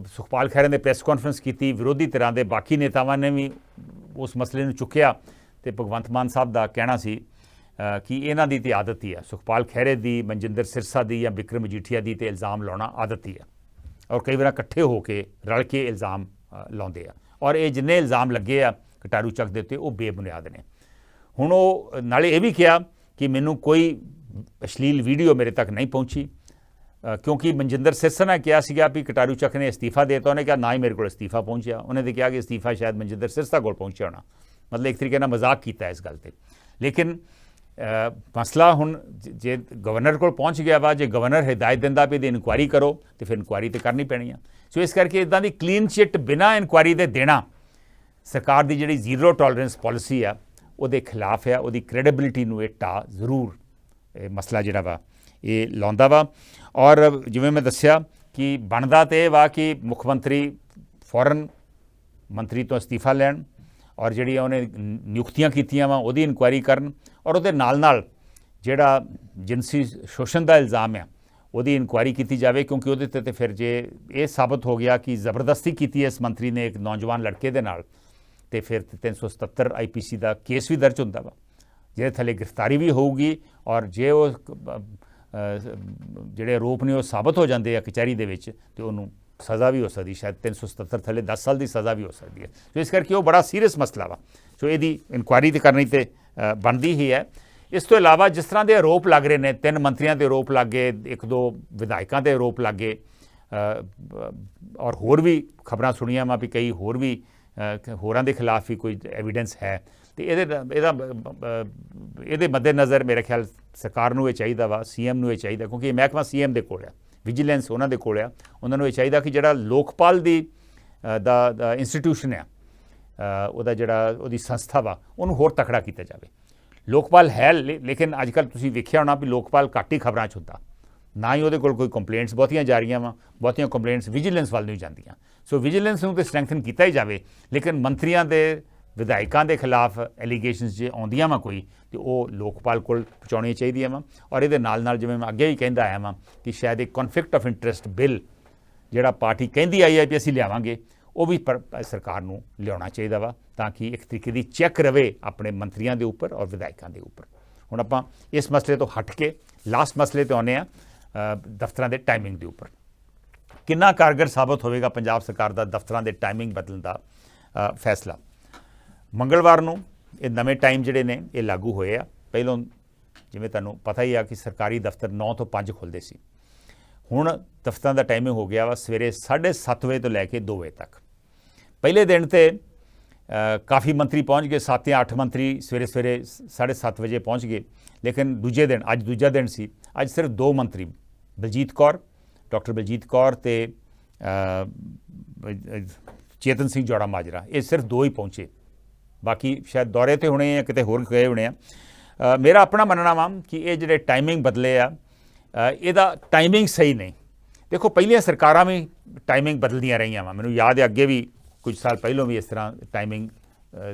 ਸੁਖਪਾਲ ਖਹਿਰੇ ਨੇ ਪ੍ਰੈਸ ਕਾਨਫਰੰਸ ਕੀਤੀ, ਵਿਰੋਧੀ ਧਿਰਾਂ ਦੇ ਬਾਕੀ ਨੇਤਾਵਾਂ ਨੇ ਵੀ ਉਸ ਮਸਲੇ ਨੂੰ ਚੁੱਕਿਆ ਤੇ ਭਗਵੰਤ ਮਾਨ ਸਾਹਿਬ ਦਾ ਕਹਿਣਾ ਸੀ ਕਿ ਇਹਨਾਂ ਦੀ ਤੇ ਆਦਤ ਹੀ ਆ, ਸੁਖਪਾਲ ਖਹਿਰੇ ਦੀ, ਮਨਜਿੰਦਰ ਸਿਰਸਾ ਦੀ ਜਾਂ ਬਿਕਰਮ ਮਜੀਠੀਆ ਦੀ ਤੇ ਇਲਜ਼ਾਮ ਲਾਉਣਾ ਆਦਤ ਹੀ ਆ ਔਰ ਕਈ ਵਾਰ ਇਕੱਠੇ ਹੋ ਕੇ ਰਲ ਕੇ ਇਲਜ਼ਾਮ ਲਾਉਂਦੇ ਆ ਔਰ ਇਹ ਜਿੰਨੇ ਇਲਜ਼ਾਮ ਲੱਗੇ ਆ ਕਟਾਰੂ ਚੱਕ ਦੇ ਉੱਤੇ ਉਹ ਬੇਬੁਨਿਆਦ ਨੇ। ਹੁਣ ਉਹ ਨਾਲੇ ਇਹ ਵੀ ਕਿਹਾ ਕਿ ਮੈਨੂੰ ਕੋਈ ਅਸ਼ਲੀਲ ਵੀਡੀਓ ਮੇਰੇ ਤੱਕ ਨਹੀਂ ਪਹੁੰਚੀ, ਕਿਉਂਕਿ ਮਨਜਿੰਦਰ ਸਿਰਸਾ ਨੇ ਕਿਹਾ ਸੀਗਾ ਵੀ ਕਟਾਰੂ ਚੱਕ ਨੇ ਅਸਤੀਫਾ ਦੇ ਦਿੱਤਾ। ਉਹਨੇ ਕਿਹਾ ਨਾ ਹੀ ਮੇਰੇ ਕੋਲ ਅਸਤੀਫਾ ਪਹੁੰਚਿਆ। ਉਹਨੇ ਤਾਂ ਕਿਹਾ ਕਿ ਅਸਤੀਫਾ ਸ਼ਾਇਦ ਮਨਜਿੰਦਰ ਸਿਰਸਾ ਕੋਲ ਪਹੁੰਚਿਆ ਹੋਣਾ, ਮਤਲਬ ਇੱਕ ਤਰੀਕੇ ਨਾਲ ਮਜ਼ਾਕ ਕੀਤਾ ਇਸ ਗੱਲ 'ਤੇ। ਲੇਕਿਨ ਮਸਲਾ ਹੁਣ ਜੇ ਗਵਰਨਰ ਕੋਲ ਪਹੁੰਚ ਗਿਆ ਵਾ, ਜੇ ਗਵਰਨਰ ਹਿਦਾਇਤ ਦਿੰਦਾ ਵੀ ਇਹਦੀ ਇਨਕੁਆਇਰੀ ਕਰੋ ਤੇ ਫਿਰ ਇਨਕੁਆਇਰੀ ਤਾਂ ਕਰਨੀ ਪੈਣੀ ਆ। ਸੋ ਇਸ ਕਰਕੇ ਇੱਦਾਂ ਦੀ ਕਲੀਨ ਚਿੱਟ ਬਿਨਾਂ ਇਨਕੁਆਇਰੀ ਦੇ ਦੇਣਾ ਸਰਕਾਰ ਦੀ ਜਿਹੜੀ ਜ਼ੀਰੋ ਟੋਲਰੈਂਸ ਪਾਲਿਸੀ ਆ ਉਹਦੇ ਖਿਲਾਫ ਆ। ਉਹਦੀ ਕ੍ਰੈਡੀਬਿਲਿਟੀ ਨੂੰ ਇਹ ਜ਼ਰੂਰ ਇਹ ਮਸਲਾ ਜਿਹੜਾ ਵਾ ਇਹ ਲਾਉਂਦਾ ਵਾ। ਔਰ ਜਿਵੇਂ ਮੈਂ ਦੱਸਿਆ ਕਿ ਬਣਦਾ ਤਾਂ ਇਹ ਵਾ ਕਿ ਮੁੱਖ ਮੰਤਰੀ ਫੌਰਨ ਮੰਤਰੀ ਤੋਂ ਅਸਤੀਫਾ ਲੈਣ ਔਰ ਜਿਹੜੀਆਂ ਉਹਨੇ ਨਿਯੁਕਤੀਆਂ ਕੀਤੀਆਂ ਵਾ ਉਹਦੀ ਇਨਕੁਆਇਰੀ ਕਰਨ ਔਰ ਉਹਦੇ ਨਾਲ ਜਿਹੜਾ ਜਿਨਸੀ ਸ਼ੋਸ਼ਣ ਦਾ ਇਲਜ਼ਾਮ ਆ ਉਹਦੀ ਇਨਕੁਆਇਰੀ ਕੀਤੀ ਜਾਵੇ, ਕਿਉਂਕਿ ਉਹਦੇ 'ਤੇ ਫਿਰ ਜੇ ਇਹ ਸਾਬਤ ਹੋ ਗਿਆ ਕਿ ਜ਼ਬਰਦਸਤੀ ਕੀਤੀ ਹੈ ਇਸ ਮੰਤਰੀ ਨੇ ਇੱਕ ਨੌਜਵਾਨ ਲੜਕੇ ਦੇ ਨਾਲ, ਤੇ ਫਿਰ 377 IPC ਦਾ ਕੇਸ ਵੀ ਦਰਜ ਹੁੰਦਾ ਵਾ, ਜਿਹਦੇ ਥੱਲੇ ਗ੍ਰਿਫਤਾਰੀ ਵੀ ਹੋਊਗੀ ਔਰ ਜੇ ਉਹ ਜਿਹੜੇ ਆਰੋਪ ਨੇ ਉਹ ਸਾਬਤ ਹੋ ਜਾਂਦੇ ਆ ਕਚਹਿਰੀ ਦੇ ਵਿੱਚ ਤੇ ਉਹਨੂੰ ਸਜ਼ਾ ਵੀ ਹੋ ਸਕਦੀ, ਸ਼ਾਇਦ 377 ਥੱਲੇ 10 ਸਾਲ ਦੀ ਸਜ਼ਾ ਵੀ ਹੋ ਸਕਦੀ ਹੈ। ਸੋ ਇਸ ਕਰਕੇ ਉਹ ਬੜਾ ਸੀਰੀਅਸ ਮਸਲਾ ਵਾ। ਸੋ ਇਹਦੀ ਇਨਕੁਆਇਰੀ ਤਾਂ ਕਰਨੀ ਤੇ ਬਣਦੀ ਹੀ ਹੈ। ਇਸ ਤੋਂ ਇਲਾਵਾ ਜਿਸ ਤਰ੍ਹਾਂ ਦੇ ਆਰੋਪ ਲੱਗ ਰਹੇ ਨੇ, 3 ਮੰਤਰੀਆਂ ਦੇ ਆਰੋਪ ਲੱਗ ਗਏ, 1-2 ਵਿਧਾਇਕਾਂ ਦੇ ਆਰੋਪ ਲੱਗ ਗਏ ਔਰ ਹੋਰ ਵੀ ਖਬਰਾਂ ਸੁਣੀਆਂ ਵਾ ਵੀ ਕਈ ਹੋਰ ਵੀ ਹੋਰਾਂ ਦੇ ਖਿਲਾਫ ਵੀ ਕੋਈ ਐਵੀਡੈਂਸ ਹੈ। ਤੇ ਇਹਦੇ ਮੱਦੇਨਜ਼ਰ ਮੇਰੇ ਖਿਆਲ ਸਰਕਾਰ ਨੂੰ ਇਹ ਚਾਹੀਦਾ ਵਾ, CM ਨੂੰ ਇਹ ਚਾਹੀਦਾ, ਕਿਉਂਕਿ ਇਹ ਮਹਿਕਮਾ CM ਦੇ ਕੋਲ ਆ, ਵਿਜੀਲੈਂਸ ਉਹਨਾਂ ਦੇ ਕੋਲ ਆ, ਉਹਨਾਂ ਨੂੰ ਇਹ ਚਾਹੀਦਾ ਕਿ ਜਿਹੜਾ ਲੋਕਪਾਲ ਦਾ ਇੰਸਟੀਟਿਊਸ਼ਨ ਆ, ਉਹਦੀ ਸੰਸਥਾ ਵਾ, ਉਹਨੂੰ ਹੋਰ ਤਕੜਾ ਕੀਤਾ ਜਾਵੇ। ਲੋਕਪਾਲ ਹੈ ਲੇਕਿਨ ਅੱਜ ਕੱਲ੍ਹ ਤੁਸੀਂ ਵੇਖਿਆ ਹੋਣਾ ਵੀ ਲੋਕਪਾਲ ਘੱਟ ਹੀ ਖਬਰਾਂ 'ਚ ਹੁੰਦਾ, ਨਾ ਹੀ ਉਹਦੇ ਕੋਲ ਕੋਈ ਕੰਪਲੇਂਟਸ ਬਹੁਤੀਆਂ ਜਾ ਰਹੀਆਂ ਵਾ, ਬਹੁਤੀਆਂ ਕੰਪਲੇਂਟਸ ਵਿਜੀਲੈਂਸ ਵੱਲ ਨਹੀਂ ਜਾਂਦੀਆਂ। ਸੋ ਵਿਜੀਲੈਂਸ ਨੂੰ ਤਾਂ ਸਟਰੈਂਥਨ ਕੀਤਾ ਹੀ ਜਾਵੇ, ਲੇਕਿਨ ਮੰਤਰੀਆਂ ਦੇ, ਵਿਧਾਇਕਾਂ ਦੇ ਖਿਲਾਫ ਐਲੀਗੇਸ਼ਨਸ ਜੇ ਆਉਂਦੀਆਂ ਵਾ ਕੋਈ ਤੇ ਉਹ ਲੋਕਪਾਲ ਕੋਲ ਪਹੁੰਚਾਉਣੀਆਂ ਚਾਹੀਦੀਆਂ ਵਾ। ਔਰ ਇਹਦੇ ਨਾਲ ਜਿਵੇਂ ਮੈਂ ਅੱਗੇ ਵੀ ਕਹਿੰਦਾ ਆਇਆ ਵਾਂ ਕਿ ਸ਼ਾਇਦ ਇੱਕ ਕਨਫਲਿਕਟ ਆਫ ਇੰਟਰਸਟ ਬਿੱਲ ਜਿਹੜਾ ਪਾਰਟੀ ਕਹਿੰਦੀ ਆਈ ਹੈ ਵੀ ਅਸੀਂ ਲਿਆਵਾਂਗੇ, ਉਹ ਵੀ ਸਰਕਾਰ ਨੂੰ ਲਿਆਉਣਾ ਚਾਹੀਦਾ ਵਾ, ਤਾਂ ਕਿ ਇੱਕ ਤਰੀਕੇ ਦੀ ਚੈੱਕ ਰਵੇ ਆਪਣੇ ਮੰਤਰੀਆਂ ਦੇ ਉੱਪਰ ਔਰ ਵਿਧਾਇਕਾਂ ਦੇ ਉੱਪਰ। ਹੁਣ ਆਪਾਂ ਇਸ ਮਸਲੇ ਤੋਂ ਹਟ ਕੇ ਲਾਸਟ ਮਸਲੇ 'ਤੇ ਆਉਂਦੇ ਹਾਂ, ਦਫ਼ਤਰਾਂ ਦੇ ਟਾਈਮਿੰਗ ਦੇ ਉੱਪਰ। ਕਿੰਨਾ ਕਾਰਗਰ ਸਾਬਤ ਹੋਵੇਗਾ ਪੰਜਾਬ ਸਰਕਾਰ ਦਾ ਦਫ਼ਤਰਾਂ ਦੇ ਟਾਈਮਿੰਗ ਬਦਲਣ ਦਾ ਫੈਸਲਾ। ਮੰਗਲਵਾਰ ਨੂੰ ਇਹ ਨਵੇਂ ਟਾਈਮ ਜਿਹੜੇ ਨੇ ਇਹ ਲਾਗੂ ਹੋਏ ਆ। ਪਹਿਲੋਂ ਜਿਵੇਂ ਤੁਹਾਨੂੰ ਪਤਾ ਹੀ ਆ ਕਿ ਸਰਕਾਰੀ ਦਫ਼ਤਰ 9 ਤੋਂ 5 ਖੁੱਲ੍ਹਦੇ ਸੀ, ਹੁਣ ਦਫ਼ਤਰਾਂ ਦਾ ਟਾਈਮਿੰਗ ਹੋ ਗਿਆ ਵਾ ਸਵੇਰੇ 7:30 ਵਜੇ ਤੋਂ ਲੈ ਕੇ 2 ਵਜੇ ਤੱਕ। ਪਹਿਲੇ ਦਿਨ ਤੇ ਕਾਫੀ ਮੰਤਰੀ ਪਹੁੰਚ ਗਏ, 7 ਜਾਂ 8 ਮੰਤਰੀ ਸਵੇਰੇ 7:30 ਵਜੇ ਪਹੁੰਚ ਗਏ। ਲੇਕਿਨ ਦੂਜੇ ਦਿਨ, ਅੱਜ ਦੂਜਾ ਦਿਨ ਸੀ, ਅੱਜ ਸਿਰਫ 2 ਮੰਤਰੀ ਡਾਕਟਰ ਬਲਜੀਤ ਕੌਰ ਤੇ ਚੇਤਨ ਸਿੰਘ ਜੌੜਾ ਮਾਜਰਾ, ਇਹ ਸਿਰਫ 2 ਹੀ ਪਹੁੰਚੇ। ਬਾਕੀ ਸ਼ਾਇਦ ਦੌਰੇ ਤੇ ਹੋਣੇ ਜਾਂ ਕਿਤੇ ਹੋਰ ਗਏ ਹੋਣੇ ਆ। ਮੇਰਾ ਆਪਣਾ ਮੰਨਣਾ ਵਾ ਕਿ ਇਹ ਜਿਹੜੇ ਟਾਈਮਿੰਗ ਬਦਲੇ ਆ, ਇਹਦਾ ਟਾਈਮਿੰਗ ਸਹੀ ਨਹੀਂ। ਦੇਖੋ ਪਹਿਲੀਆਂ ਸਰਕਾਰਾਂ ਵੀ ਟਾਈਮਿੰਗ ਬਦਲਦੀਆਂ ਰਹੀਆਂ ਵਾ, ਮੈਨੂੰ ਯਾਦ ਹੈ ਅੱਗੇ ਵੀ ਕੁਝ ਸਾਲ ਪਹਿਲੋਂ ਵੀ ਇਸ ਤਰ੍ਹਾਂ ਟਾਈਮਿੰਗ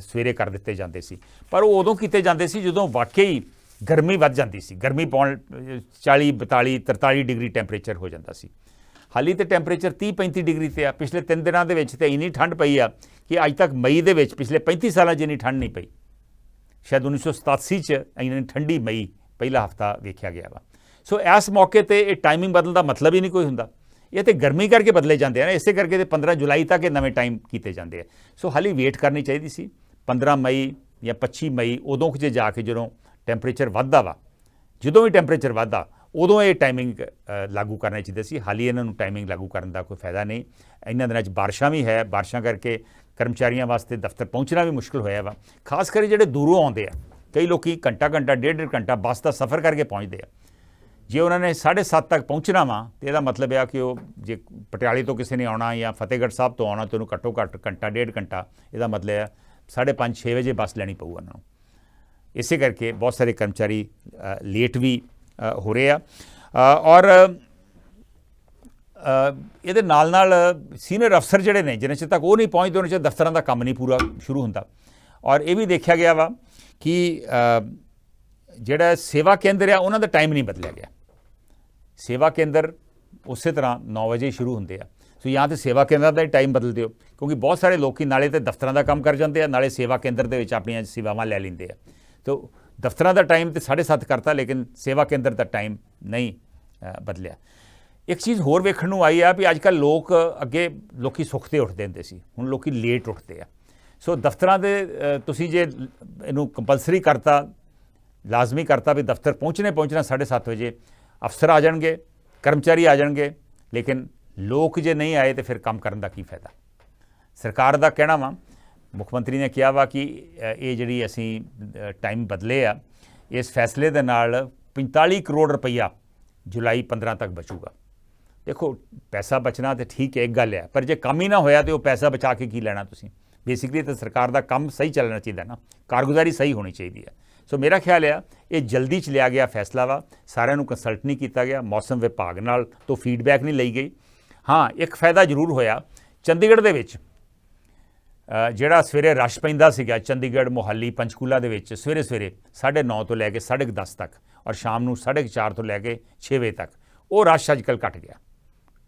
ਸਵੇਰੇ ਕਰ ਦਿੱਤੇ ਜਾਂਦੇ ਸੀ, ਪਰ ਉਹ ਉਦੋਂ ਕੀਤੇ ਜਾਂਦੇ ਸੀ ਜਦੋਂ ਵਾਕਈ ਗਰਮੀ ਵੱਧ ਜਾਂਦੀ ਸੀ। ਗਰਮੀ 40, 42, 43 ਡਿਗਰੀ ਟੈਂਪਰੇਚਰ ਹੋ ਜਾਂਦਾ ਸੀ। ਹਾਲੀ ਤੇ ਟੈਂਪਰੇਚਰ 30-35 ਡਿਗਰੀ ਤੇ ਆ। ਪਿਛਲੇ 3 ਦਿਨਾਂ ਦੇ ਵਿੱਚ ਤੇ ਇੰਨੀ ਠੰਡ ਪਈ ਆ ਕਿ ਅੱਜ ਤੱਕ ਮਈ ਦੇ ਵਿੱਚ ਪਿਛਲੇ 35 ਸਾਲਾਂ 'ਚ ਇੰਨੀ ਠੰਡ ਨਹੀਂ ਪਈ। ਸ਼ਾਇਦ 1987 'ਚ ਇੰਨੀ ਠੰਡੀ ਮਈ ਪਹਿਲਾ ਹਫ਼ਤਾ ਵੇਖਿਆ ਗਿਆ ਵਾ। ਸੋ ਇਸ ਮੌਕੇ ਤੇ ਇਹ ਟਾਈਮਿੰਗ ਬਦਲਣ ਦਾ ਮਤਲਬ ਹੀ ਨਹੀਂ ਕੋਈ ਹੁੰਦਾ। ਇਹ ਤੇ ਗਰਮੀ ਕਰਕੇ ਬਦਲੇ ਜਾਂਦੇ ਆ ਨਾ, ਇਸੇ ਕਰਕੇ ਤੇ 15 ਜੁਲਾਈ ਤੱਕ ਇਹ ਨਵੇਂ ਟਾਈਮ ਕੀਤੇ ਜਾਂਦੇ ਆ। ਸੋ ਹਾਲੀ ਵੇਟ ਕਰਨੀ ਚਾਹੀਦੀ ਸੀ 15 ਮਈ ਜਾਂ 25 ਮਈ, ਉਦੋਂ ਕਿ ਜਾ ਕੇ ਜਦੋਂ ਟੈਂਪਰੇਚਰ ਵੱਧਦਾ ਵਾ, ਜਦੋਂ ਵੀ ਟੈਂਪਰੇਚਰ ਵੱਧਦਾ ਉਦੋਂ ਇਹ ਟਾਈਮਿੰਗ ਲਾਗੂ ਕਰਨਾ ਚਾਹੀਦਾ ਸੀ। ਹਾਲੀ ਇਹਨਾਂ ਨੂੰ ਟਾਈਮਿੰਗ ਲਾਗੂ ਕਰਨ ਦਾ ਕੋਈ ਫਾਇਦਾ ਨਹੀਂ। ਇਹਨਾਂ ਦਿਨਾਂ 'ਚ ਬਾਰਿਸ਼ਾਂ ਵੀ ਹੈ, ਬਾਰਿਸ਼ਾਂ ਕਰਕੇ ਕਰਮਚਾਰੀਆਂ ਵਾਸਤੇ ਦਫ਼ਤਰ ਪਹੁੰਚਣਾ ਵੀ ਮੁਸ਼ਕਿਲ ਹੋਇਆ ਵਾ, ਖਾਸ ਕਰਕੇ ਜਿਹੜੇ ਦੂਰੋਂ ਆਉਂਦੇ ਆ। ਕਈ ਲੋਕੀ ਘੰਟਾ, 1.5 ਘੰਟਾ ਬੱਸ ਦਾ ਸਫ਼ਰ ਕਰਕੇ ਪਹੁੰਚਦੇ ਆ। ਜੇ ਉਹਨਾਂ ਨੇ 7:30 ਤੱਕ ਪਹੁੰਚਣਾ ਵਾ ਤੇ ਇਹਦਾ ਮਤਲਬ ਆ ਕਿ ਉਹ ਜੇ ਪਟਿਆਲੇ ਤੋਂ ਕਿਸੇ ਨੇ ਆਉਣਾ ਜਾਂ ਫਤਿਹਗੜ੍ਹ ਸਾਹਿਬ ਤੋਂ ਆਉਣਾ ਤਾਂ ਉਹਨੂੰ ਘੱਟੋ ਘੱਟ ਘੰਟਾ, 1.5 ਘੰਟਾ, ਇਹਦਾ ਮਤਲਬ ਆ 5:30, 6 ਵਜੇ ਬੱਸ ਲੈਣੀ ਪਊ ਉਹਨਾਂ ਨੂੰ। ਇਸੇ ਕਰਕੇ ਬਹੁਤ ਸਾਰੇ ਕਰਮਚਾਰੀ ਲੇਟ ਵੀ ਹੋ ਰਹੇ ਆ। ਔਰ ਇਹਦੇ ਨਾਲ ਸੀਨੀਅਰ ਅਫਸਰ ਜਿਹੜੇ ਨੇ, ਜਿਨ੍ਹਾਂ ਚਿਰ ਤੱਕ ਉਹ ਨਹੀਂ ਪਹੁੰਚਦੇ ਉਹਨਾਂ ਚਿਰ ਦਫ਼ਤਰਾਂ ਦਾ ਕੰਮ ਨਹੀਂ ਪੂਰਾ ਸ਼ੁਰੂ ਹੁੰਦਾ। ਔਰ ਇਹ ਵੀ ਦੇਖਿਆ ਗਿਆ ਵਾ ਕਿ ਜਿਹੜਾ ਸੇਵਾ ਕੇਂਦਰ ਆ ਉਹਨਾਂ ਦਾ ਟਾਈਮ ਨਹੀਂ ਬਦਲਿਆ ਗਿਆ। ਸੇਵਾ ਕੇਂਦਰ ਉਸੇ ਤਰ੍ਹਾਂ 9 ਵਜੇ ਸ਼ੁਰੂ ਹੁੰਦੇ ਆ। ਸੋ ਜਾਂ ਤਾਂ ਸੇਵਾ ਕੇਂਦਰ ਦਾ ਹੀ ਟਾਈਮ ਬਦਲ ਦਿਓ, ਕਿਉਂਕਿ ਬਹੁਤ ਸਾਰੇ ਲੋਕੀ ਨਾਲੇ ਤਾਂ ਦਫ਼ਤਰਾਂ ਦਾ ਕੰਮ ਕਰ ਜਾਂਦੇ ਆ, ਨਾਲੇ ਸੇਵਾ ਕੇਂਦਰ ਦੇ ਵਿੱਚ ਆਪਣੀਆਂ ਸੇਵਾਵਾਂ ਲੈ ਲੈਂਦੇ ਆ। ਤੋ ਦਫ਼ਤਰਾਂ ਦਾ ਟਾਈਮ ਤੇ 7:30 ਕਰਤਾ, ਲੇਕਿਨ ਸੇਵਾ ਕੇਂਦਰ ਦਾ ਟਾਈਮ ਨਹੀਂ ਬਦਲਿਆ। ਇੱਕ ਚੀਜ਼ ਹੋਰ ਵੇਖਣ ਨੂੰ ਆਈ ਆ ਵੀ ਅੱਜ ਕੱਲ੍ਹ ਅੱਗੇ ਲੋਕੀ ਸੁੱਖ 'ਤੇ ਉੱਠਦੇ ਹੁੰਦੇ ਸੀ, ਹੁਣ ਲੋਕੀ ਲੇਟ ਉੱਠਦੇ ਆ। ਸੋ ਦਫ਼ਤਰਾਂ ਦੇ ਤੁਸੀਂ ਜੇ ਇਹਨੂੰ ਕੰਪਲਸਰੀ ਕਰਤਾ, ਲਾਜ਼ਮੀ ਕਰਤਾ ਵੀ ਦਫ਼ਤਰ ਪਹੁੰਚਣਾ 7:30 ਵਜੇ, ਅਫਸਰ ਆ ਜਾਣਗੇ, ਕਰਮਚਾਰੀ ਆ ਜਾਣਗੇ, ਲੇਕਿਨ ਲੋਕ ਜੇ ਨਹੀਂ ਆਏ ਤਾਂ ਫਿਰ ਕੰਮ ਕਰਨ ਦਾ ਕੀ ਫਾਇਦਾ। ਸਰਕਾਰ ਦਾ ਕਹਿਣਾ ਵਾ, ਮੁੱਖ ਮੰਤਰੀ ਨੇ ਕਿਹਾ ਵਾ ਕਿ ਇਹ ਜਿਹੜੀ ਅਸੀਂ ਟਾਈਮ ਬਦਲੇ ਆ, ਇਸ ਫੈਸਲੇ ਦੇ ਨਾਲ 45 ਕਰੋੜ ਰੁਪਈਆ ਜੁਲਾਈ 15 ਤੱਕ ਬਚੂਗਾ। ਦੇਖੋ ਪੈਸਾ ਬਚਣਾ ਤਾਂ ਠੀਕ ਹੈ, ਇੱਕ ਗੱਲ ਹੈ, ਪਰ ਜੇ ਕੰਮ ਹੀ ਨਾ ਹੋਇਆ ਤਾਂ ਉਹ ਪੈਸਾ ਬਚਾ ਕੇ ਕੀ ਲੈਣਾ ਤੁਸੀਂ। ਬੇਸਿਕਲੀ ਤਾਂ ਸਰਕਾਰ ਦਾ ਕੰਮ ਸਹੀ ਚੱਲਣਾ ਚਾਹੀਦਾ ਨਾ, ਕਾਰਗੁਜ਼ਾਰੀ ਸਹੀ ਹੋਣੀ ਚਾਹੀਦੀ ਹੈ। ਸੋ ਮੇਰਾ ਖਿਆਲ ਆ ਇਹ ਜਲਦੀ 'ਚ ਲਿਆ ਗਿਆ ਫੈਸਲਾ ਵਾ, ਸਾਰਿਆਂ ਨੂੰ ਕੰਸਲਟ ਨਹੀਂ ਕੀਤਾ ਗਿਆ, ਮੌਸਮ ਵਿਭਾਗ ਨਾਲ ਤੋਂ ਫੀਡਬੈਕ ਨਹੀਂ ਲਈ ਗਈ। ਹਾਂ, ਇੱਕ ਫਾਇਦਾ ਜ਼ਰੂਰ ਹੋਇਆ, ਚੰਡੀਗੜ੍ਹ ਦੇ ਵਿੱਚ ਜਿਹੜਾ ਸਵੇਰੇ ਰਸ਼ ਪੈਂਦਾ ਸੀਗਾ, ਚੰਡੀਗੜ੍ਹ, ਮੋਹਾਲੀ, ਪੰਚਕੂਲਾ ਦੇ ਵਿੱਚ ਸਵੇਰੇ 9:30 ਤੋਂ ਲੈ ਕੇ 10:30 ਤੱਕ ਔਰ ਸ਼ਾਮ ਨੂੰ 4:30 ਤੋਂ ਲੈ ਕੇ 6 ਵਜੇ ਤੱਕ, ਉਹ ਰਸ਼ ਅੱਜ ਕੱਲ੍ਹ ਘੱਟ ਗਿਆ।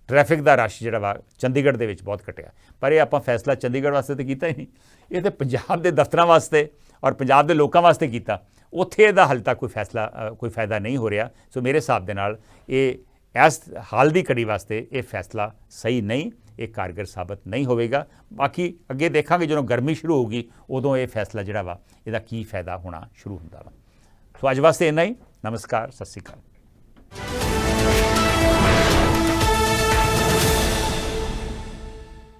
ਟ੍ਰੈਫਿਕ ਦਾ ਰਸ਼ ਜਿਹੜਾ ਵਾ ਚੰਡੀਗੜ੍ਹ ਦੇ ਵਿੱਚ ਬਹੁਤ ਘਟਿਆ। ਪਰ ਇਹ ਆਪਾਂ ਫੈਸਲਾ ਚੰਡੀਗੜ੍ਹ ਵਾਸਤੇ ਤਾਂ ਕੀਤਾ ਹੀ ਨਹੀਂ, ਇਹ ਤਾਂ ਪੰਜਾਬ ਦੇ ਦਫ਼ਤਰਾਂ ਵਾਸਤੇ ਔਰ ਪੰਜਾਬ ਦੇ ਲੋਕਾਂ ਵਾਸਤੇ ਕੀਤਾ। ਉੱਥੇ ਇਹਦਾ ਹਾਲੇ ਤੱਕ ਕੋਈ ਫਾਇਦਾ ਨਹੀਂ ਹੋ ਰਿਹਾ। ਸੋ ਮੇਰੇ ਹਿਸਾਬ ਦੇ ਨਾਲ ਇਹ ਇਸ ਹਾਲ ਦੀ ਘੜੀ ਵਾਸਤੇ ਇਹ ਫੈਸਲਾ ਸਹੀ ਨਹੀਂ, ਇਹ ਕਾਰਗਰ ਸਾਬਤ ਨਹੀਂ ਹੋਵੇਗਾ। ਬਾਕੀ ਅੱਗੇ ਦੇਖਾਂਗੇ, ਜਦੋਂ ਗਰਮੀ ਸ਼ੁਰੂ ਹੋਊਗੀ ਉਦੋਂ ਇਹ ਫੈਸਲਾ ਜਿਹੜਾ ਵਾ ਇਹਦਾ ਕੀ ਫਾਇਦਾ ਹੋਣਾ ਸ਼ੁਰੂ ਹੁੰਦਾ ਵਾ। ਸੋ ਅੱਜ ਵਾਸਤੇ ਇੰਨਾ ਹੀ। ਨਮਸਕਾਰ, ਸਤਿ ਸ਼੍ਰੀ ਅਕਾਲ।